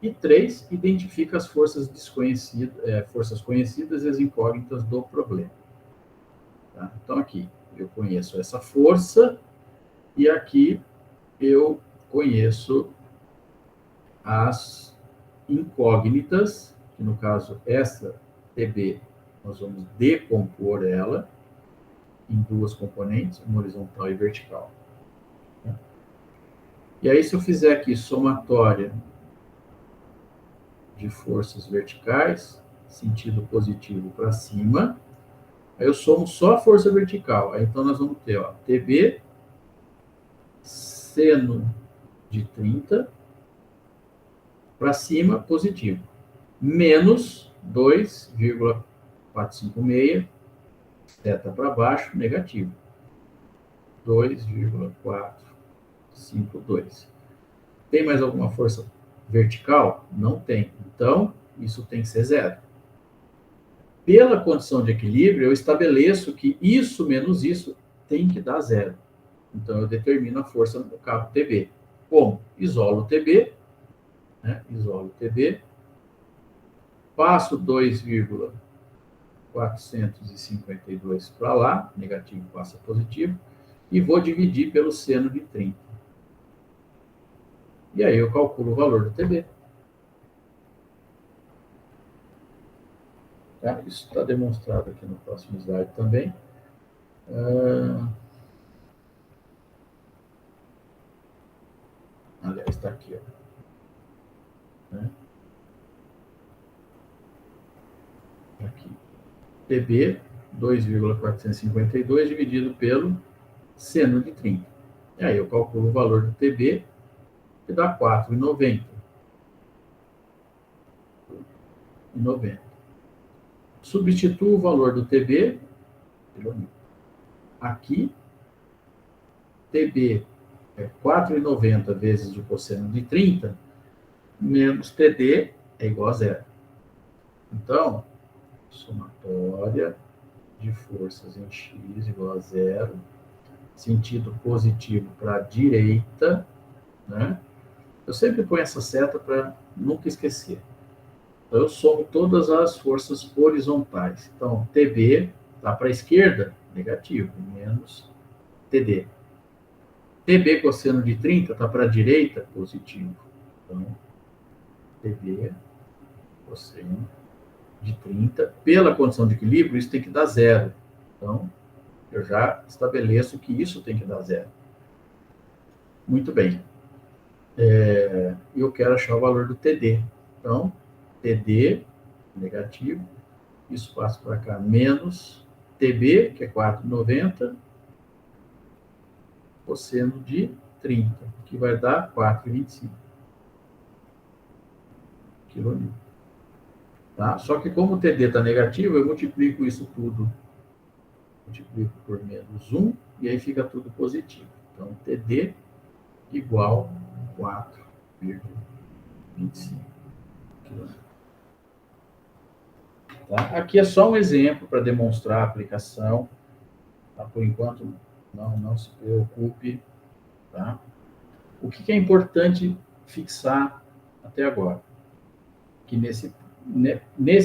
E 3, identifica as forças desconhecidas, forças conhecidas e as incógnitas do problema. Tá? Então aqui eu conheço essa força e aqui eu conheço as incógnitas, que no caso essa TB, nós vamos decompor ela em duas componentes, uma horizontal e vertical. E aí, se eu fizer aqui somatória de forças verticais, sentido positivo para cima, aí eu somo só a força vertical. Aí, então, nós vamos ter, ó, TB, seno de 30, para cima, positivo, menos 2,4 456, seta para baixo, negativo. 2,452. Tem mais alguma força vertical? Não tem. Então, isso tem que ser zero. Pela condição de equilíbrio, eu estabeleço que isso menos isso tem que dar zero. Então, eu determino a força no cabo TB. Como? Isolo o TB, né? Isolo o TB, passo 2,452 para lá, negativo passa positivo, e vou dividir pelo seno de 30. E aí eu calculo o valor do TB. Tá? Isso está demonstrado aqui no próximo slide também. Aliás, está aqui. Ó. Né? Aqui. TB, 2,452 dividido pelo seno de 30. E aí eu calculo o valor do TB, que dá 4,90. Substituo o valor do TB, aqui, TB é 4,90 vezes o cosseno de 30, menos TD é igual a zero. Então, somatória de forças em X igual a zero, sentido positivo para a direita, né? Eu sempre ponho essa seta para nunca esquecer. Então, eu somo todas as forças horizontais. Então, TB está para a esquerda, negativo, menos TD. TB cosseno de 30 está para a direita, positivo. Então, TB cosseno de 30, pela condição de equilíbrio, isso tem que dar zero. Então, eu já estabeleço que isso tem que dar zero. Muito bem. Eu quero achar o valor do TD. Então, TD, negativo, isso passa para cá, menos TB, que é 4,90, cosseno de 30, que vai dar 4,25 kN. Tá? Só que como o TD está negativo, eu multiplico isso tudo, multiplico por menos 1, e aí fica tudo positivo. Então, TD igual a 4,25 kN. Tá? Aqui é só um exemplo para demonstrar a aplicação. Tá? Por enquanto, não se preocupe. Tá? O que é importante fixar até agora? Que nesse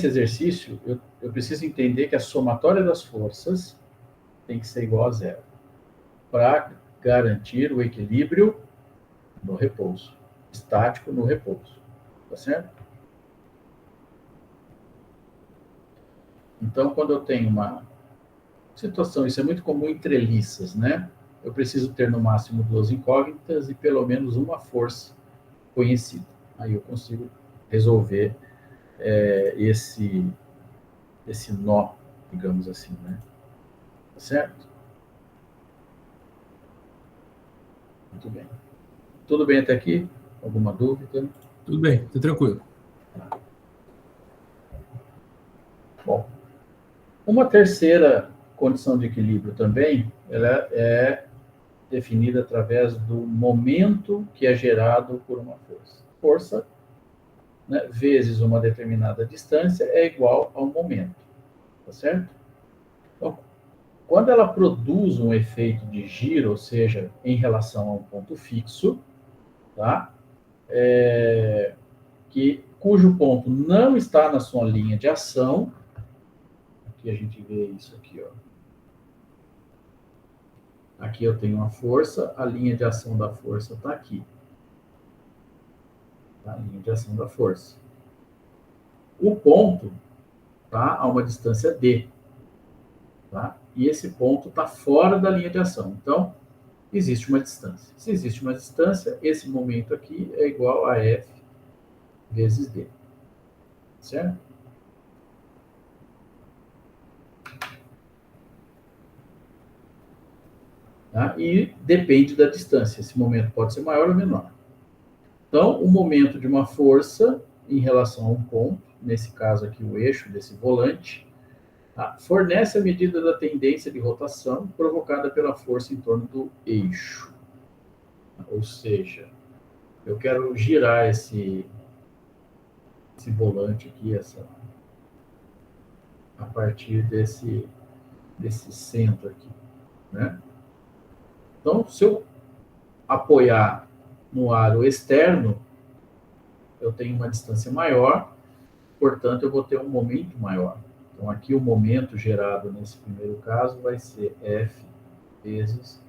exercício, eu preciso entender que a somatória das forças tem que ser igual a zero, para garantir o equilíbrio no repouso, estático no repouso. Tá certo? Então, quando eu tenho uma situação, isso é muito comum em treliças, né? Eu preciso ter no máximo 2 incógnitas e pelo menos uma força conhecida. Aí eu consigo resolver esse nó, digamos assim, né? Tá certo? Muito bem. Tudo bem até aqui? Alguma dúvida? Tudo bem, tá tranquilo. Bom, uma terceira condição de equilíbrio também, ela é definida através do momento que é gerado por uma força. Força, né, vezes uma determinada distância é igual ao momento, tá certo? Então, quando ela produz um efeito de giro, ou seja, em relação a um ponto fixo, tá? Cujo ponto não está na sua linha de ação, aqui a gente vê isso aqui, ó. Aqui eu tenho uma força, a linha de ação da força está aqui. Tá? A linha de ação da força. O ponto está a uma distância D. Tá? E esse ponto está fora da linha de ação. Então, existe uma distância. Se existe uma distância, esse momento aqui é igual a F vezes D. Certo? Tá? E depende da distância. Esse momento pode ser maior ou menor. Então, o momento de uma força em relação a um ponto, nesse caso aqui o eixo desse volante, Tá? Fornece a medida da tendência de rotação provocada pela força em torno do eixo. Ou seja, eu quero girar esse volante aqui, a partir desse centro aqui, né? Então, se eu apoiar no aro externo, eu tenho uma distância maior, portanto, eu vou ter um momento maior. Então, aqui o momento gerado nesse primeiro caso vai ser F vezes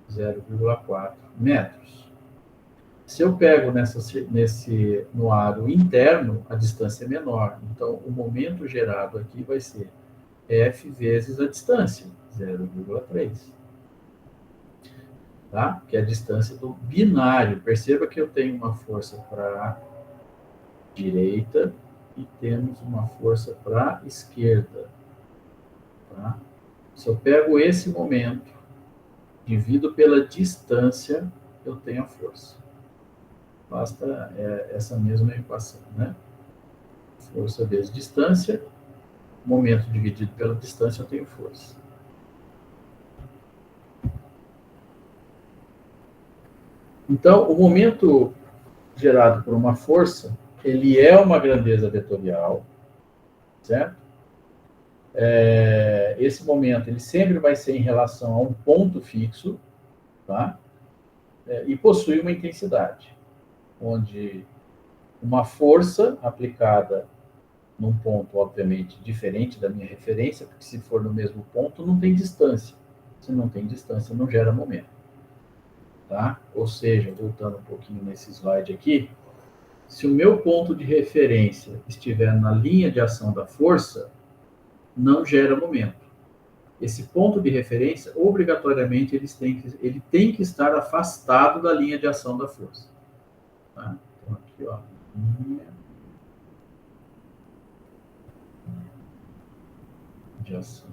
0,4 metros. Se eu pego no aro interno, a distância é menor. Então, o momento gerado aqui vai ser F vezes a distância, 0,3. Tá? Que é a distância do binário. Perceba que eu tenho uma força para a direita e temos uma força para a esquerda. Tá? Se eu pego esse momento, divido pela distância, eu tenho a força. Basta essa mesma equação, né? Força vezes distância, momento dividido pela distância, eu tenho força. Então, o momento gerado por uma força, ele é uma grandeza vetorial, certo? Esse momento, ele sempre vai ser em relação a um ponto fixo, tá? E possui uma intensidade, onde uma força aplicada num ponto, obviamente, diferente da minha referência, porque se for no mesmo ponto, não tem distância. Se não tem distância, não gera momento. Tá? Ou seja, voltando um pouquinho nesse slide aqui, se o meu ponto de referência estiver na linha de ação da força, não gera momento. Esse ponto de referência, obrigatoriamente, ele tem que estar afastado da linha de ação da força. Tá? Então, aqui, ó, linha de ação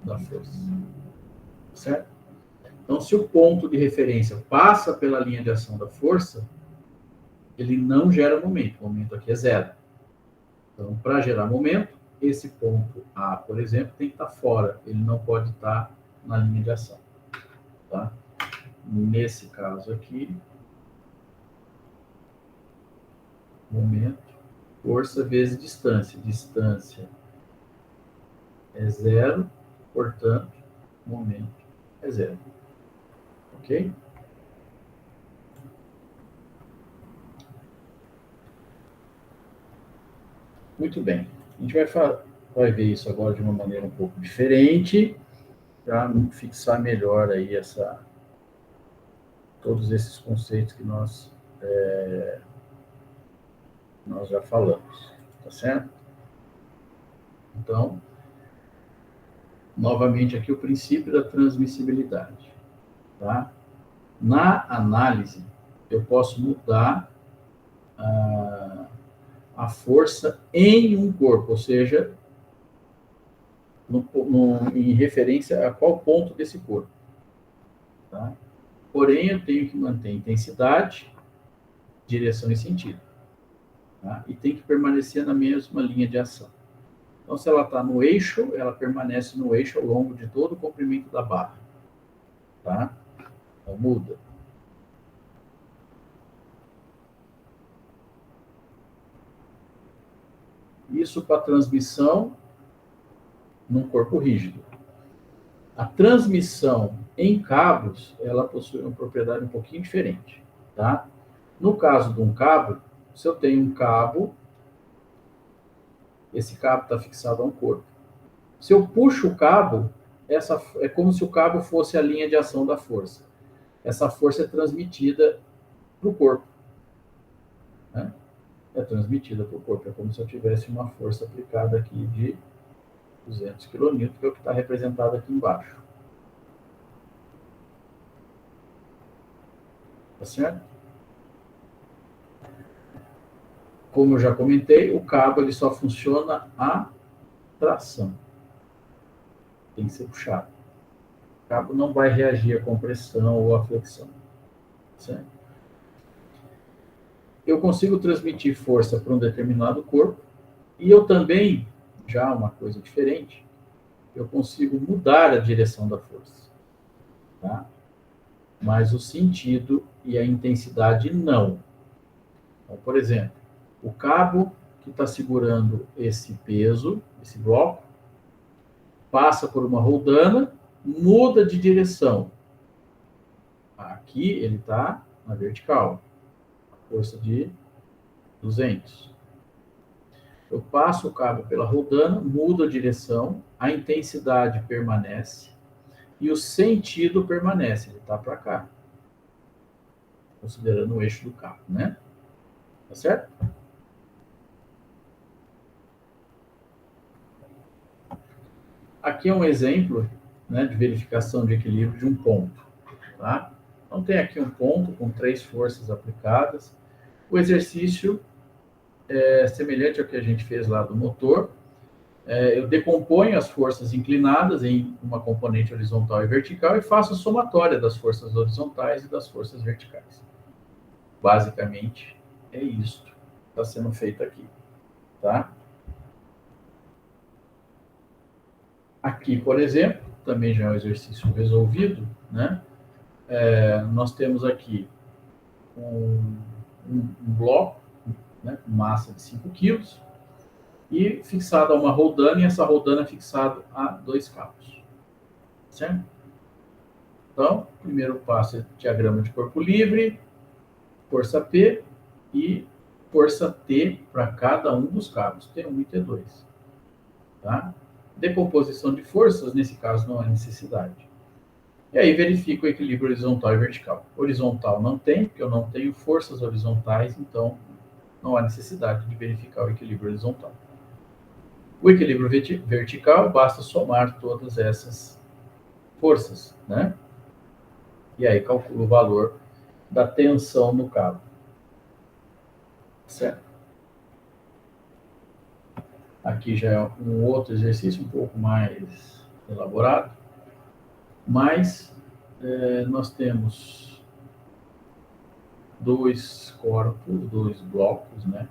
da força. Certo? Então, se o ponto de referência passa pela linha de ação da força, ele não gera momento. O momento aqui é zero. Então, para gerar momento, esse ponto A, por exemplo, tem que estar fora. Ele não pode estar na linha de ação. Tá? Nesse caso aqui, momento, força vezes distância. Distância é zero, portanto, momento é zero. Ok? Muito bem. A gente vai ver isso agora de uma maneira um pouco diferente, para fixar melhor aí todos esses conceitos que nós já falamos. Tá certo? Então, novamente aqui o princípio da transmissibilidade. Tá? Na análise, eu posso mudar a força em um corpo, ou seja, em referência a qual ponto desse corpo. Tá? Porém, eu tenho que manter intensidade, direção e sentido. Tá? E tem que permanecer na mesma linha de ação. Então, se ela está no eixo, ela permanece no eixo ao longo de todo o comprimento da barra. Tá? Então, muda. Isso para transmissão num corpo rígido. A transmissão em cabos, ela possui uma propriedade um pouquinho diferente. Tá? No caso de um cabo, se eu tenho um cabo, esse cabo está fixado a um corpo. Se eu puxo o cabo, é como se o cabo fosse a linha de ação da força. Essa força é transmitida para o corpo. Né? É transmitida para o corpo. É como se eu tivesse uma força aplicada aqui de 200 kN, que é o que está representado aqui embaixo. Tá certo? Como eu já comentei, o cabo ele só funciona a tração. Tem que ser puxado. O cabo não vai reagir à compressão ou à flexão. Certo? Eu consigo transmitir força para um determinado corpo E eu também, já uma coisa diferente, eu consigo mudar a direção da força, tá? Mas o sentido e a intensidade não. Então, por exemplo, o cabo que está segurando esse peso, esse bloco, passa por uma roldana, muda de direção. Aqui ele está na vertical, força de 200. Eu passo o cabo pela roldana, mudo a direção, a intensidade permanece e o sentido permanece, ele está para cá, considerando o eixo do cabo, né? Tá certo? Aqui é um exemplo, né, de verificação de equilíbrio de um ponto, tá? Então tem aqui um ponto com 3 forças aplicadas. O exercício é semelhante ao que a gente fez lá do motor. Eu decomponho as forças inclinadas em uma componente horizontal e vertical e faço a somatória das forças horizontais e das forças verticais. Basicamente, é isso que está sendo feito aqui, tá? Aqui, por exemplo, também já é um exercício resolvido, né? Nós temos aqui um bloco, né, com massa de 5 quilos, e fixado a uma roldana, e essa roldana é fixada a 2 cabos. Certo? Então, primeiro passo é diagrama de corpo livre, força P e força T para cada um dos cabos, T1 e T2. Tá? Decomposição de forças, nesse caso, não há necessidade. E aí verifico o equilíbrio horizontal e vertical. Horizontal não tem, porque eu não tenho forças horizontais, então não há necessidade de verificar o equilíbrio horizontal. O equilíbrio vertical, basta somar todas essas forças, né? E aí calculo o valor da tensão no cabo. Certo? Aqui já é um outro exercício um pouco mais elaborado, mas nós temos 2 corpos, 2 blocos, né,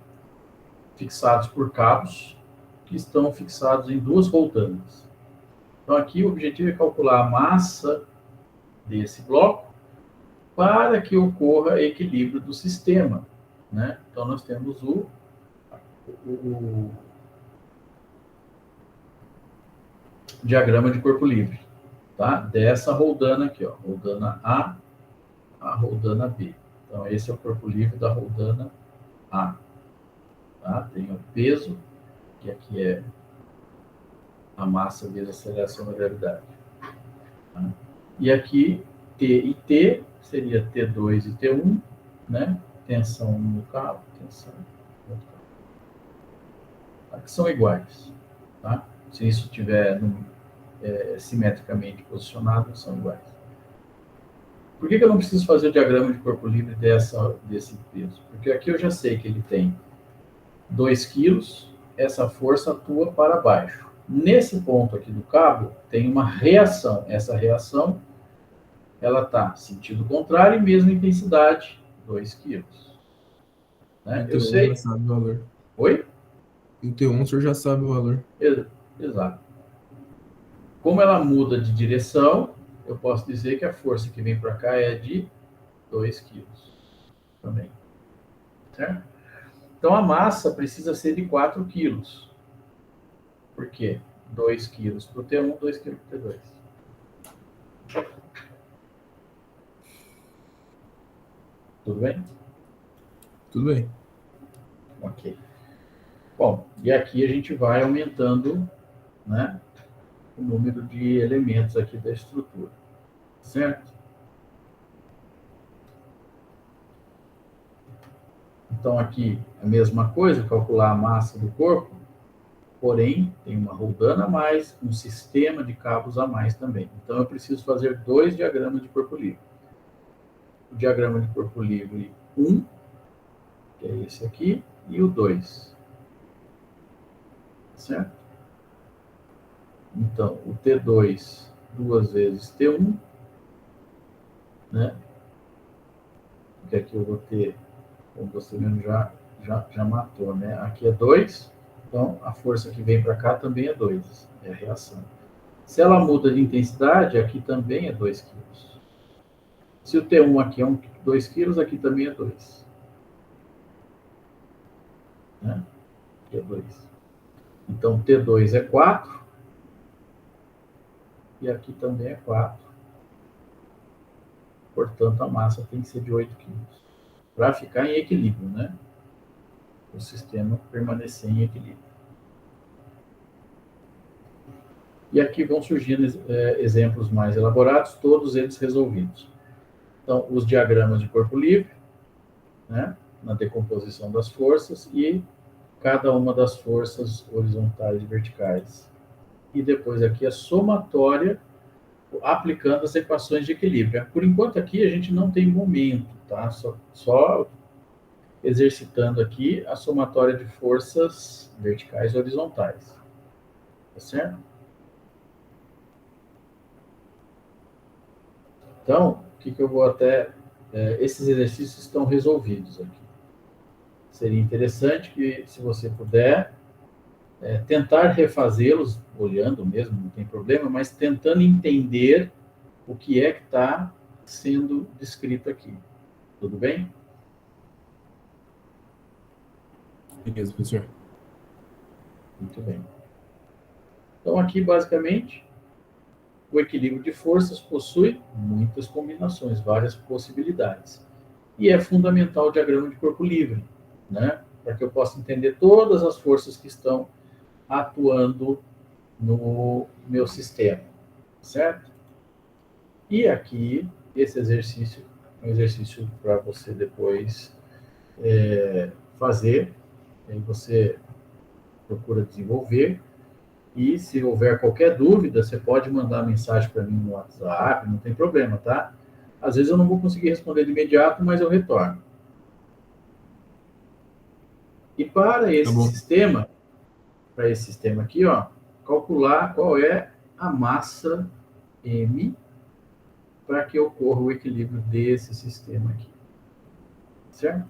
fixados por cabos, que estão fixados em 2 roldanas. Então aqui o objetivo é calcular a massa desse bloco para que ocorra equilíbrio do sistema, né? Então nós temos o diagrama de corpo livre, tá? Dessa roldana aqui, ó, roldana a roldana B. Então esse é o corpo livre da roldana A, tá? Tem o peso, que aqui é a massa vezes a aceleração da gravidade. Tá? E aqui T e T seria T2 e T1, né? Tensão no cabo, tensão no outro cabo. Tá? Que são iguais, tá? Se isso estiver simetricamente posicionado, são iguais. Por que eu não preciso fazer o diagrama de corpo livre desse peso? Porque aqui eu já sei que ele tem 2 quilos, essa força atua para baixo. Nesse ponto aqui do cabo, tem uma reação. Essa reação, ela está sentido contrário e mesma intensidade, 2 quilos. Né? Eu T1 já sei... sabe o valor. Oi? E o T1 o senhor já sabe o valor. Exato. Como ela muda de direção, eu posso dizer que a força que vem para cá é de 2 quilos também. Certo? Então, a massa precisa ser de 4 quilos. Por quê? 2 quilos para o T1, 2 quilos para o T2. Tudo bem? Tudo bem. Ok. Bom, e aqui a gente vai aumentando, né, o número de elementos aqui da estrutura. Certo? Então, aqui a mesma coisa, calcular a massa do corpo, porém, tem uma roldana a mais, um sistema de cabos a mais também. Então, eu preciso fazer 2 diagramas de corpo livre. O diagrama de corpo livre 1, que é esse aqui, e o 2. Certo? Então, o T2, 2 vezes T1, né? Porque aqui eu vou ter, como você mesmo já matou, né? Aqui é 2, Então, a força que vem para cá também é 2, é a reação. Se ela muda de intensidade, aqui também é 2 quilos. Se o T1 aqui é 2 quilos, aqui também é 2. Né? Aqui é 2. Então, T2 é 4. E aqui também é 4. Portanto, a massa tem que ser de 8 quilos. Para ficar em equilíbrio, né? O sistema permanecer em equilíbrio. E aqui vão surgindo exemplos mais elaborados, todos eles resolvidos. Então, os diagramas de corpo livre, né, na decomposição das forças, e cada uma das forças horizontais e verticais. E depois aqui a somatória, aplicando as equações de equilíbrio. Por enquanto aqui a gente não tem momento, tá? Só exercitando aqui a somatória de forças verticais e horizontais. Tá certo? Então, o que eu vou até... esses exercícios estão resolvidos aqui. Seria interessante que, se você puder, tentar refazê-los, olhando mesmo, não tem problema, mas tentando entender o que é que está sendo descrito aqui. Tudo bem? Beleza, professor. Muito bem. Então, aqui, basicamente, o equilíbrio de forças possui muitas combinações, várias possibilidades. E é fundamental o diagrama de corpo livre, né? Para que eu possa entender todas as forças que estão atuando no meu sistema, certo? E aqui, esse exercício é um exercício para você depois fazer, aí você procura desenvolver, e se houver qualquer dúvida, você pode mandar mensagem para mim no WhatsApp, não tem problema, tá? Às vezes eu não vou conseguir responder de imediato, mas eu retorno. E para esse sistema aqui, ó, calcular qual é a massa M para que ocorra o equilíbrio desse sistema aqui. Certo?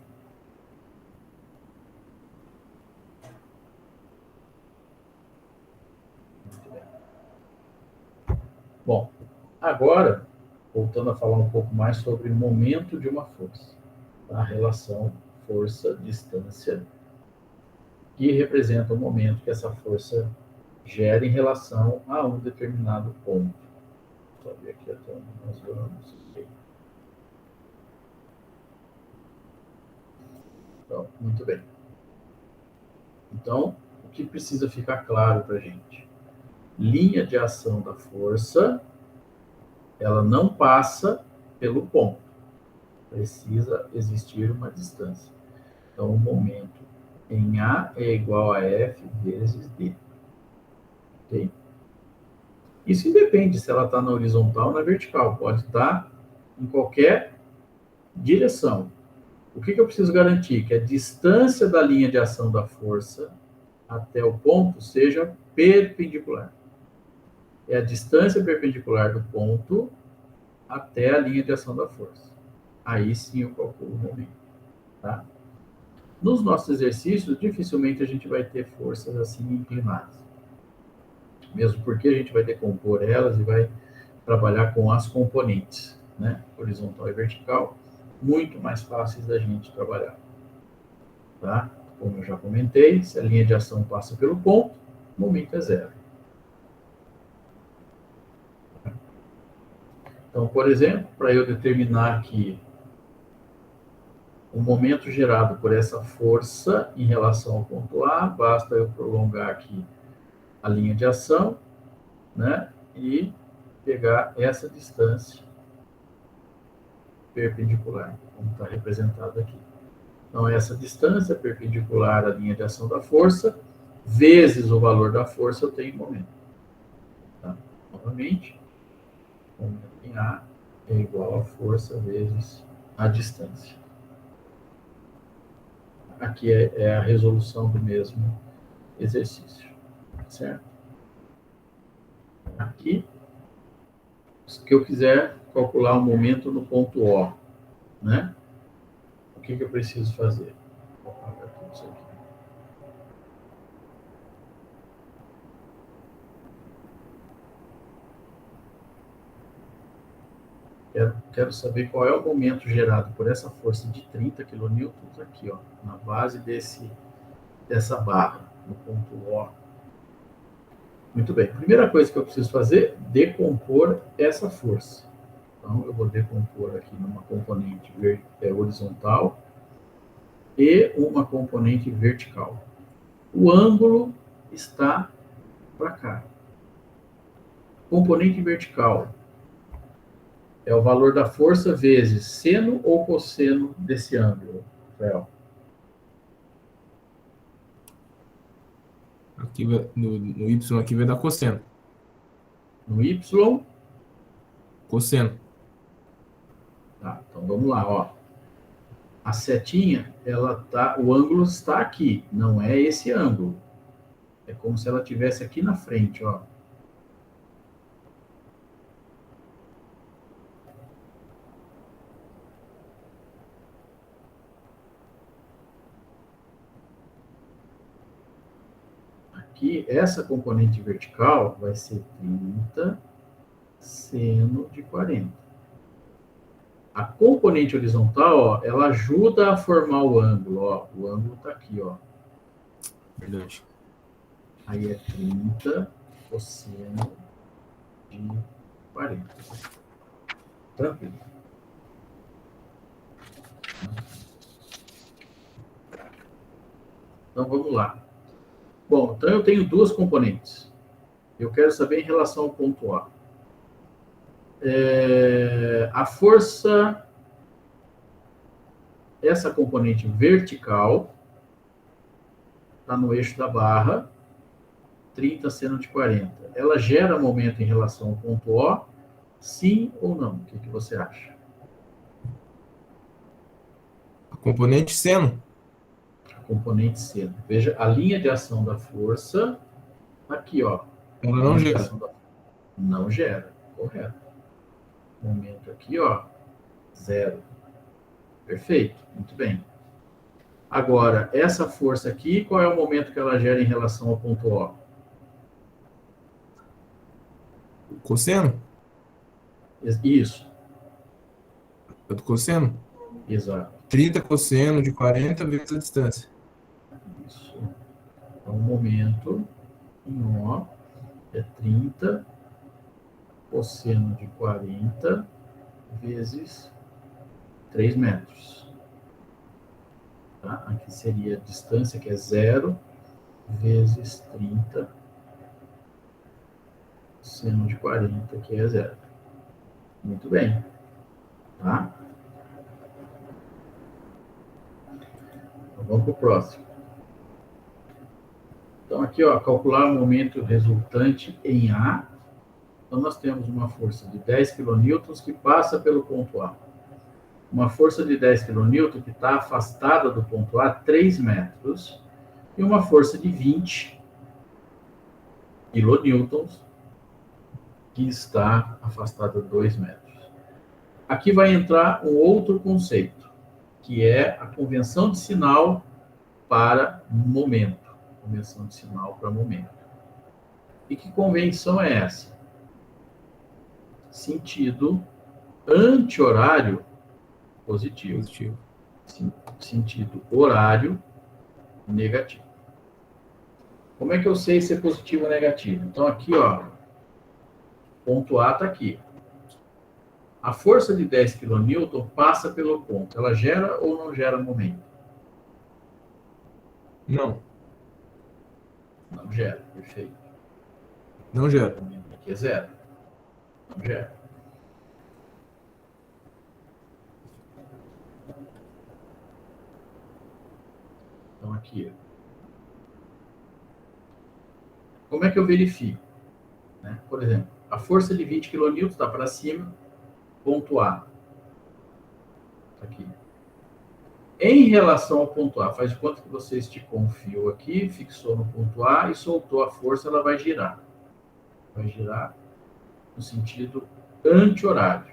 Bom, agora, voltando a falar um pouco mais sobre o momento de uma força. A relação força-distância, que representa o momento que essa força gera em relação a um determinado ponto. Só ver aqui até onde nós vamos. Então, muito bem. Então, o que precisa ficar claro para a gente? Linha de ação da força, ela não passa pelo ponto. Precisa existir uma distância. Então, o momento em A é igual a F vezes D. Ok? Isso independe se ela está na horizontal ou na vertical. Pode estar em qualquer direção. O que eu preciso garantir? Que a distância da linha de ação da força até o ponto seja perpendicular. É a distância perpendicular do ponto até a linha de ação da força. Aí sim eu calculo o momento. Tá? Nos nossos exercícios, dificilmente a gente vai ter forças assim inclinadas. Mesmo porque a gente vai decompor elas e vai trabalhar com as componentes, né? Horizontal e vertical, muito mais fáceis da gente trabalhar. Tá? Como eu já comentei, se a linha de ação passa pelo ponto, o momento é zero. Então, por exemplo, para eu determinar aqui o momento gerado por essa força em relação ao ponto A, basta eu prolongar aqui a linha de ação, né? E pegar essa distância perpendicular, como está representado aqui. Então, essa distância perpendicular à linha de ação da força, vezes o valor da força, eu tenho momento. Tá? Novamente, o momento em A é igual a força vezes a distância. Aqui é a resolução do mesmo exercício, certo? Aqui, se eu quiser calcular o momento no ponto O, né? O que eu preciso fazer? Vou apagar tudo isso aqui. Quero saber qual é o momento gerado por essa força de 30 kN aqui, ó, na base dessa barra, no ponto O. Muito bem. Primeira coisa que eu preciso fazer, decompor essa força. Então, eu vou decompor aqui numa componente horizontal e uma componente vertical. O ângulo está para cá. Componente vertical é o valor da força vezes seno ou cosseno desse ângulo, Rafael? Aqui no Y aqui vai dar cosseno. No Y? Cosseno. Tá, então vamos lá, ó. A setinha, o ângulo está aqui, não é esse ângulo. É como se ela estivesse aqui na frente, ó. Aqui, essa componente vertical vai ser 30 seno de 40. A componente horizontal, ó, ela ajuda a formar o ângulo, ó. O ângulo está aqui, ó. Verdade. Aí é 30 cosseno de 40. Tranquilo. Então vamos lá. Bom, então eu tenho duas componentes. Eu quero saber em relação ao ponto A. A força, essa componente vertical, está no eixo da barra, 30 seno de 40. Ela gera momento em relação ao ponto O? Sim ou não? O que você acha? A componente seno. A componente seno. Veja, a linha de ação da força, aqui, ó. Ela não gera. Não gera, correto. Momento aqui, ó, 0. Perfeito, muito bem. Agora, essa força aqui, qual é o momento que ela gera em relação ao ponto O? Cosseno? Isso. É do cosseno? Exato. 30 cosseno de 40 vezes a distância. Isso. Então, o momento em O é 30 cosseno de 40 vezes 3 metros. Tá? Aqui seria a distância, que é 0, vezes 30 seno de 40, que é 0. Muito bem. Tá? Então, vamos para o próximo. Então, aqui, ó, calcular o momento resultante em A. Então, nós temos uma força de 10 kN que passa pelo ponto A. Uma força de 10 kN que está afastada do ponto A 3 metros. E uma força de 20 kN que está afastada 2 metros. Aqui vai entrar um outro conceito, que é a convenção de sinal para momento. Convenção de sinal para momento. E que convenção é essa? Sentido anti-horário positivo. Sentido horário negativo. Como é que eu sei se é positivo ou negativo? Então, aqui, ó, ponto A está aqui. A força de 10 kN passa pelo ponto. Ela gera ou não gera momento? Não. Não gera, perfeito. Não gera. O momento aqui é 0. Não gera. Então, aqui. Como é que eu verifico? Né? Por exemplo, a força de 20 kN está para cima, ponto A. Aqui. Em relação ao ponto A, faz de conta que você esticou um fio aqui, fixou no ponto A e soltou a força, ela vai girar. Vai girar no sentido anti-horário.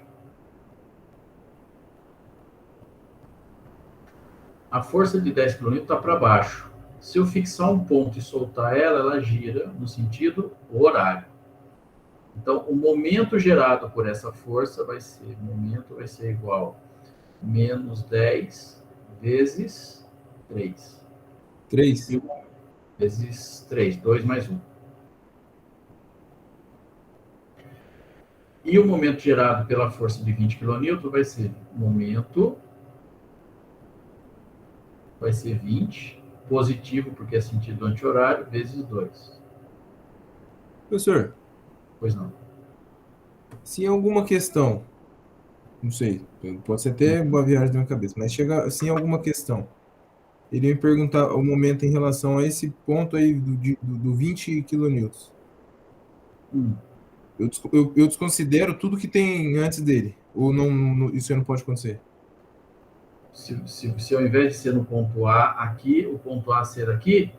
A força de 10 kN está para baixo. Se eu fixar um ponto e soltar ela, ela gira no sentido horário. Então, o momento gerado por essa força vai ser igual a menos 10 vezes 3. 3. Vezes 3, 2 mais 1. E o momento gerado pela força de 20 kN vai ser vai ser 20, positivo, porque é sentido anti-horário, vezes 2. Professor, Pois não. se em alguma questão, não sei, pode ser até uma viagem da minha cabeça, mas se em alguma questão, ele me perguntar o momento em relação a esse ponto aí do 20 quilonewtons. Hum. Eu desconsidero tudo que tem antes dele. Ou isso aí não pode acontecer? Se ao invés de ser no ponto A aqui, o ponto A ser aqui,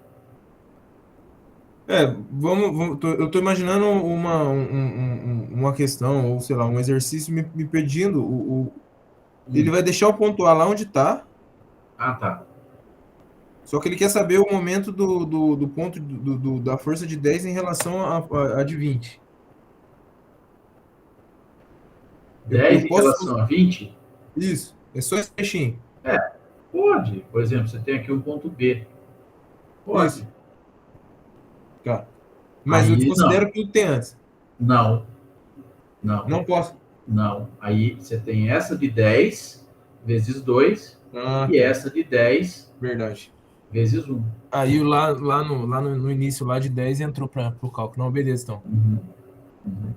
Eu estou imaginando uma questão, ou sei lá, um exercício me pedindo. Ele vai deixar o ponto A lá onde está, ah, tá. só que ele quer saber o momento do ponto da força de 10 em relação a de 20. Eu 10 em posso. relação a 20? Isso, é só esse peixinho. É, pode. Por exemplo, você tem aqui um ponto B. Isso, Pode. tá. Mas eu Aí, não. desconsidero tudo que tem antes. Não, não, Não posso. não. Aí você tem essa de 10 vezes 2 Ah, e tá. essa de 10 Verdade. vezes 1. Aí lá no início, lá de 10 entrou para o cálculo. Não, beleza, então. Uhum, uhum,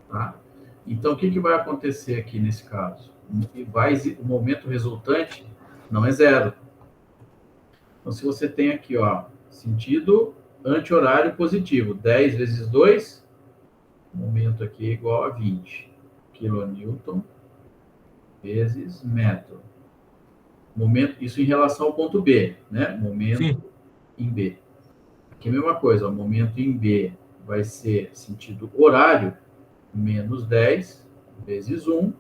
tá? Então, o que vai acontecer aqui nesse caso? O momento resultante não é zero. Então, se você tem aqui, ó, sentido anti-horário positivo, 10 vezes 2, momento aqui é igual a 20 kN vezes metro. Momento, isso em relação ao ponto B, né? Momento Sim. em B. Aqui é a mesma coisa, o momento em B vai ser sentido horário, menos 10 vezes 1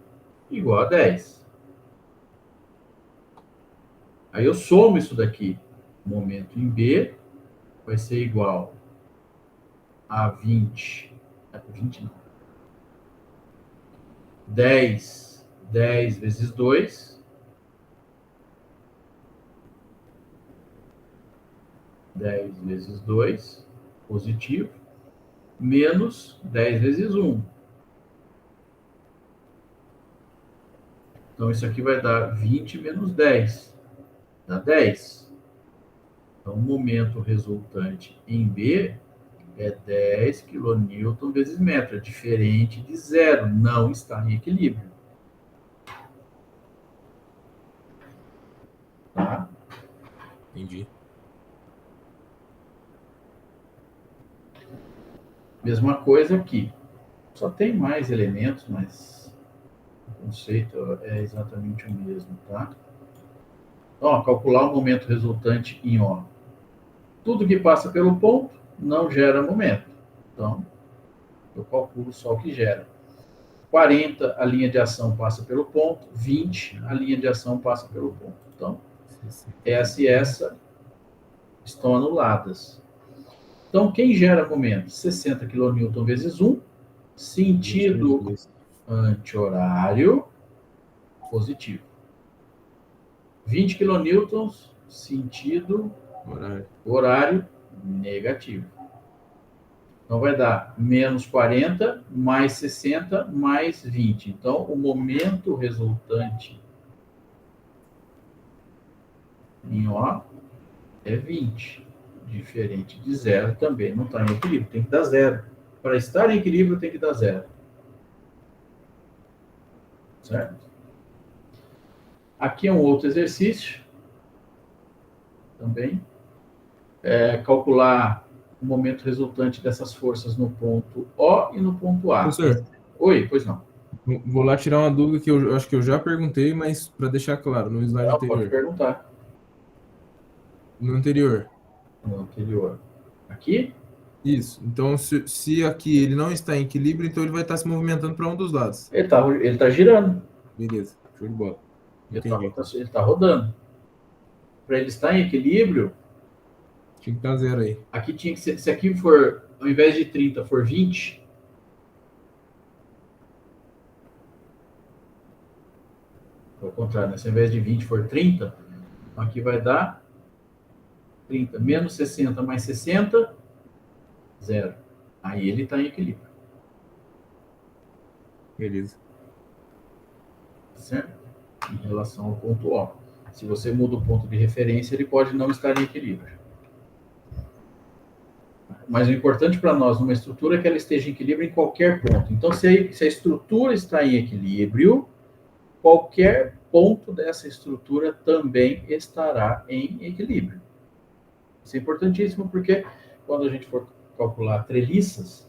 igual a 10. Aí eu somo isso daqui. Momento em B vai ser igual a 20. 20 não. 10 vezes 2. 10 vezes 2, positivo, menos 10 vezes 1. Então, isso aqui vai dar 20 menos 10. Dá 10. Então, o momento resultante em B é 10 kN vezes metro. É diferente de zero. Não está em equilíbrio. Tá? Entendi. Mesma coisa aqui. Só tem mais elementos, mas o conceito é exatamente o mesmo, tá? Então, ó, calcular o momento resultante em O. Tudo que passa pelo ponto não gera momento. Então, eu calculo só o que gera. 40, a linha de ação passa pelo ponto. 20, a linha de ação passa pelo ponto. Então, essa e essa estão anuladas. Então, quem gera momento? 60 kN vezes 1, sentido anti-horário positivo. 20 kN, sentido horário negativo. Então, vai dar menos 40, mais 60, mais 20. Então, o momento resultante em O é 20. Diferente de zero, também não está em equilíbrio. Tem que dar zero. Para estar em equilíbrio, tem que dar zero. Certo? Aqui é um outro exercício. Também. Calcular o momento resultante dessas forças no ponto O e no ponto A. Professor, Oi, pois não. vou lá tirar uma dúvida que eu acho que eu já perguntei, mas para deixar claro, no slide Não, pode anterior. perguntar. No anterior. No anterior. Aqui? Isso. Então, se aqui ele não está em equilíbrio, então ele vai estar se movimentando para um dos lados. Ele tá girando. Beleza. Show de bola. Ele Entendi. tá rodando. Para ele estar em equilíbrio, Tinha que estar zero aí. aqui tinha que ser. Se aqui for ao invés de 30 for 20, ao contrário, né? Se ao invés de 20 for 30, aqui vai dar 30 menos 60 mais 60, 0. Aí ele está em equilíbrio. Beleza. Certo? Em relação ao ponto O. Se você muda o ponto de referência, ele pode não estar em equilíbrio. Mas o importante para nós numa estrutura é que ela esteja em equilíbrio em qualquer ponto. Então, se a estrutura está em equilíbrio, qualquer ponto dessa estrutura também estará em equilíbrio. Isso é importantíssimo porque quando a gente for calcular treliças,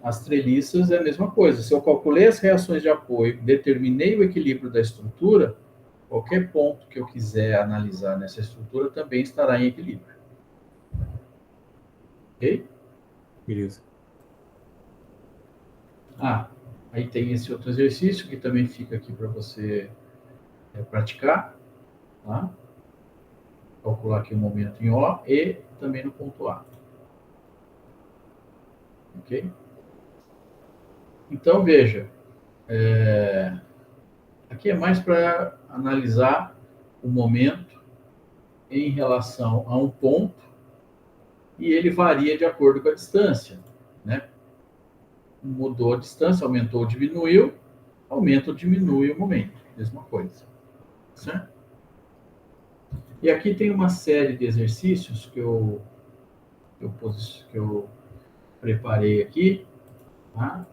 as treliças é a mesma coisa. Se eu calculei as reações de apoio, determinei o equilíbrio da estrutura, qualquer ponto que eu quiser analisar nessa estrutura também estará em equilíbrio. Ok? Beleza. Aí tem esse outro exercício que também fica aqui para você praticar. Tá? Calcular aqui o momento em O e também no ponto A. Ok? Então, veja. Aqui é mais para analisar o momento em relação a um ponto e ele varia de acordo com a distância, né? Mudou a distância, aumentou ou diminuiu, aumenta ou diminui o momento, mesma coisa, certo? E aqui tem uma série de exercícios que eu preparei aqui, tá?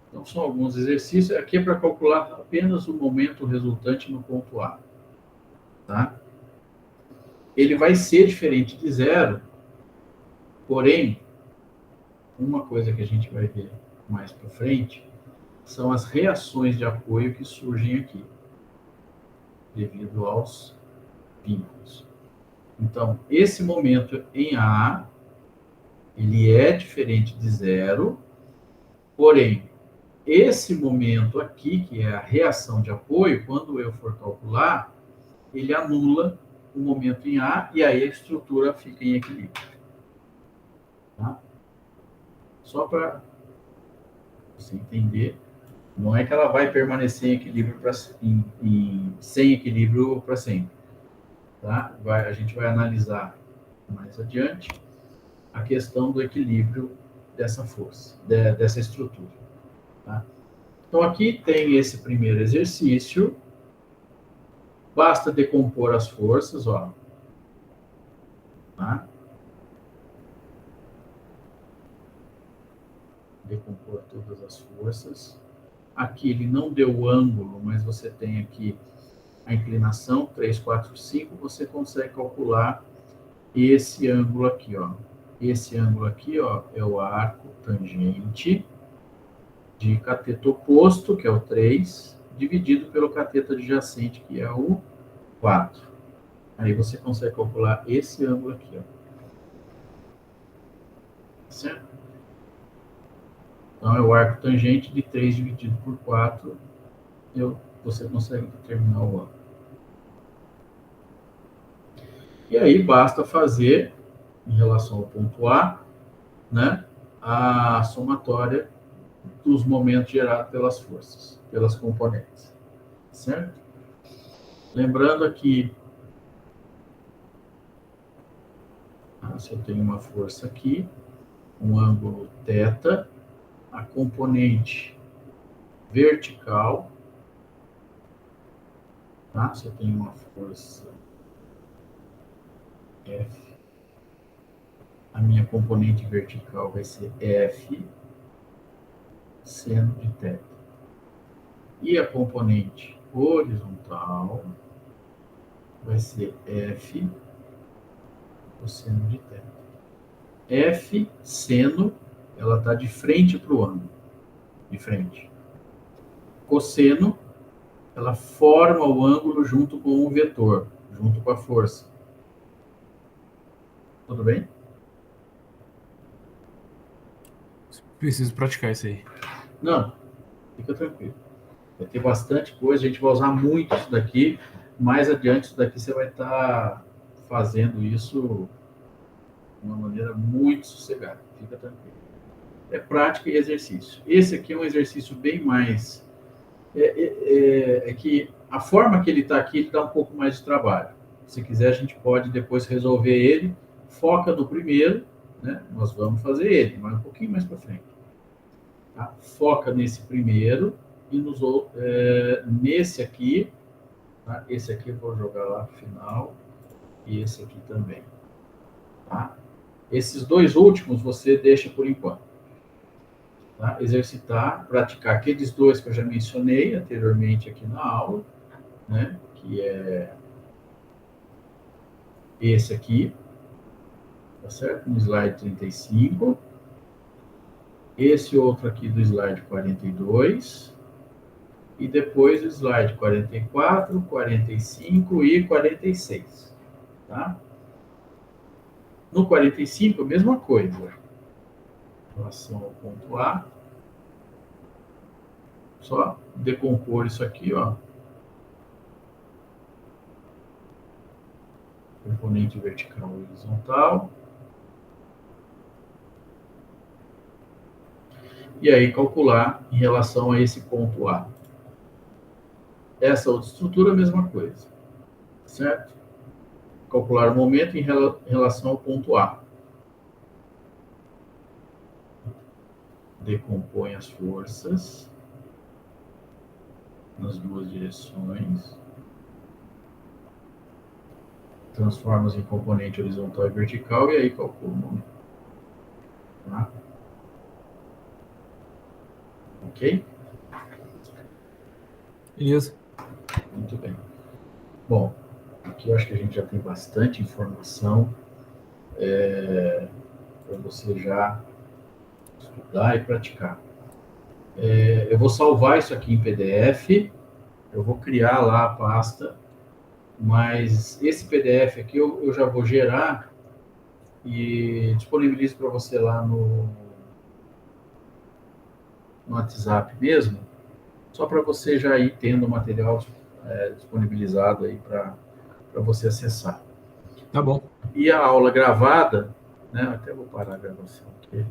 Então, são alguns exercícios. Aqui é para calcular apenas o momento resultante no ponto A. Tá? Ele vai ser diferente de zero, porém, uma coisa que a gente vai ver mais para frente são as reações de apoio que surgem aqui, devido aos vínculos. Então, esse momento em A, ele é diferente de zero, porém, esse momento aqui, que é a reação de apoio, quando eu for calcular, ele anula o momento em A e aí a estrutura fica em equilíbrio. Tá? Só para você entender, não é que ela vai permanecer em equilíbrio sem equilíbrio para sempre. Tá? A gente vai analisar mais adiante a questão do equilíbrio dessa força, dessa estrutura. Tá? Então, aqui tem esse primeiro exercício. Basta decompor as forças, ó. Tá? Decompor todas as forças. Aqui ele não deu o ângulo, mas você tem aqui a inclinação, 3, 4, 5, você consegue calcular esse ângulo aqui, ó. Esse ângulo aqui, ó, é o arco tangente de cateto oposto, que é o 3, dividido pelo cateto adjacente, que é o 4. Aí você consegue calcular esse ângulo aqui, ó. Certo? Então, é o arco tangente de 3 dividido por 4, você consegue determinar o ângulo. E aí basta fazer, em relação ao ponto A, né, a somatória dos momentos gerados pelas forças, pelas componentes. Certo? Lembrando aqui, se eu tenho uma força aqui, um ângulo θ, a componente vertical, tá? Se eu tenho uma força F, a minha componente vertical vai ser F seno de θ. E a componente horizontal vai ser F cosseno de θ. F seno, ela está de frente para o ângulo, de frente. Cosseno, ela forma o ângulo junto com o vetor, junto com a força. Tudo bem? Preciso praticar isso aí. Não, fica tranquilo. Vai ter bastante coisa, a gente vai usar muito isso daqui. Mais adiante, isso daqui você vai estar fazendo isso de uma maneira muito sossegada. Fica tranquilo. É prática e exercício. Esse aqui é um exercício bem mais. É que a forma que ele está aqui, ele dá um pouco mais de trabalho. Se quiser, a gente pode depois resolver ele. Foca no primeiro, né? Nós vamos fazer ele, mas um pouquinho mais para frente. Tá? Foca nesse primeiro e nesse aqui. Tá? Esse aqui eu vou jogar lá no final e esse aqui também. Tá? Esses dois últimos você deixa por enquanto. Tá? Exercitar, praticar aqueles dois que eu já mencionei anteriormente aqui na aula, né? Que é esse aqui, tá certo? No slide 35. Esse outro aqui do slide 42. E depois o slide 44, 45 e 46. Tá? No 45, a mesma coisa. Em relação ao ponto A. Só decompor isso aqui, ó. Componente vertical e horizontal. E aí calcular em relação a esse ponto A. Essa outra estrutura, a mesma coisa. Certo? Calcular o momento em relação ao ponto A. Decompõe as forças nas duas direções. Transforma-os em componente horizontal e vertical e aí calcula o momento. Tá? Ok? Beleza. Muito bem. Bom, aqui eu acho que a gente já tem bastante informação para você já estudar e praticar. Eu vou salvar isso aqui em PDF, eu vou criar lá a pasta, mas esse PDF aqui eu já vou gerar e disponibilizo para você lá no WhatsApp mesmo, só para você já ir tendo o material disponibilizado aí para você acessar. Tá bom. E a aula gravada, né? Até vou parar a gravação aqui.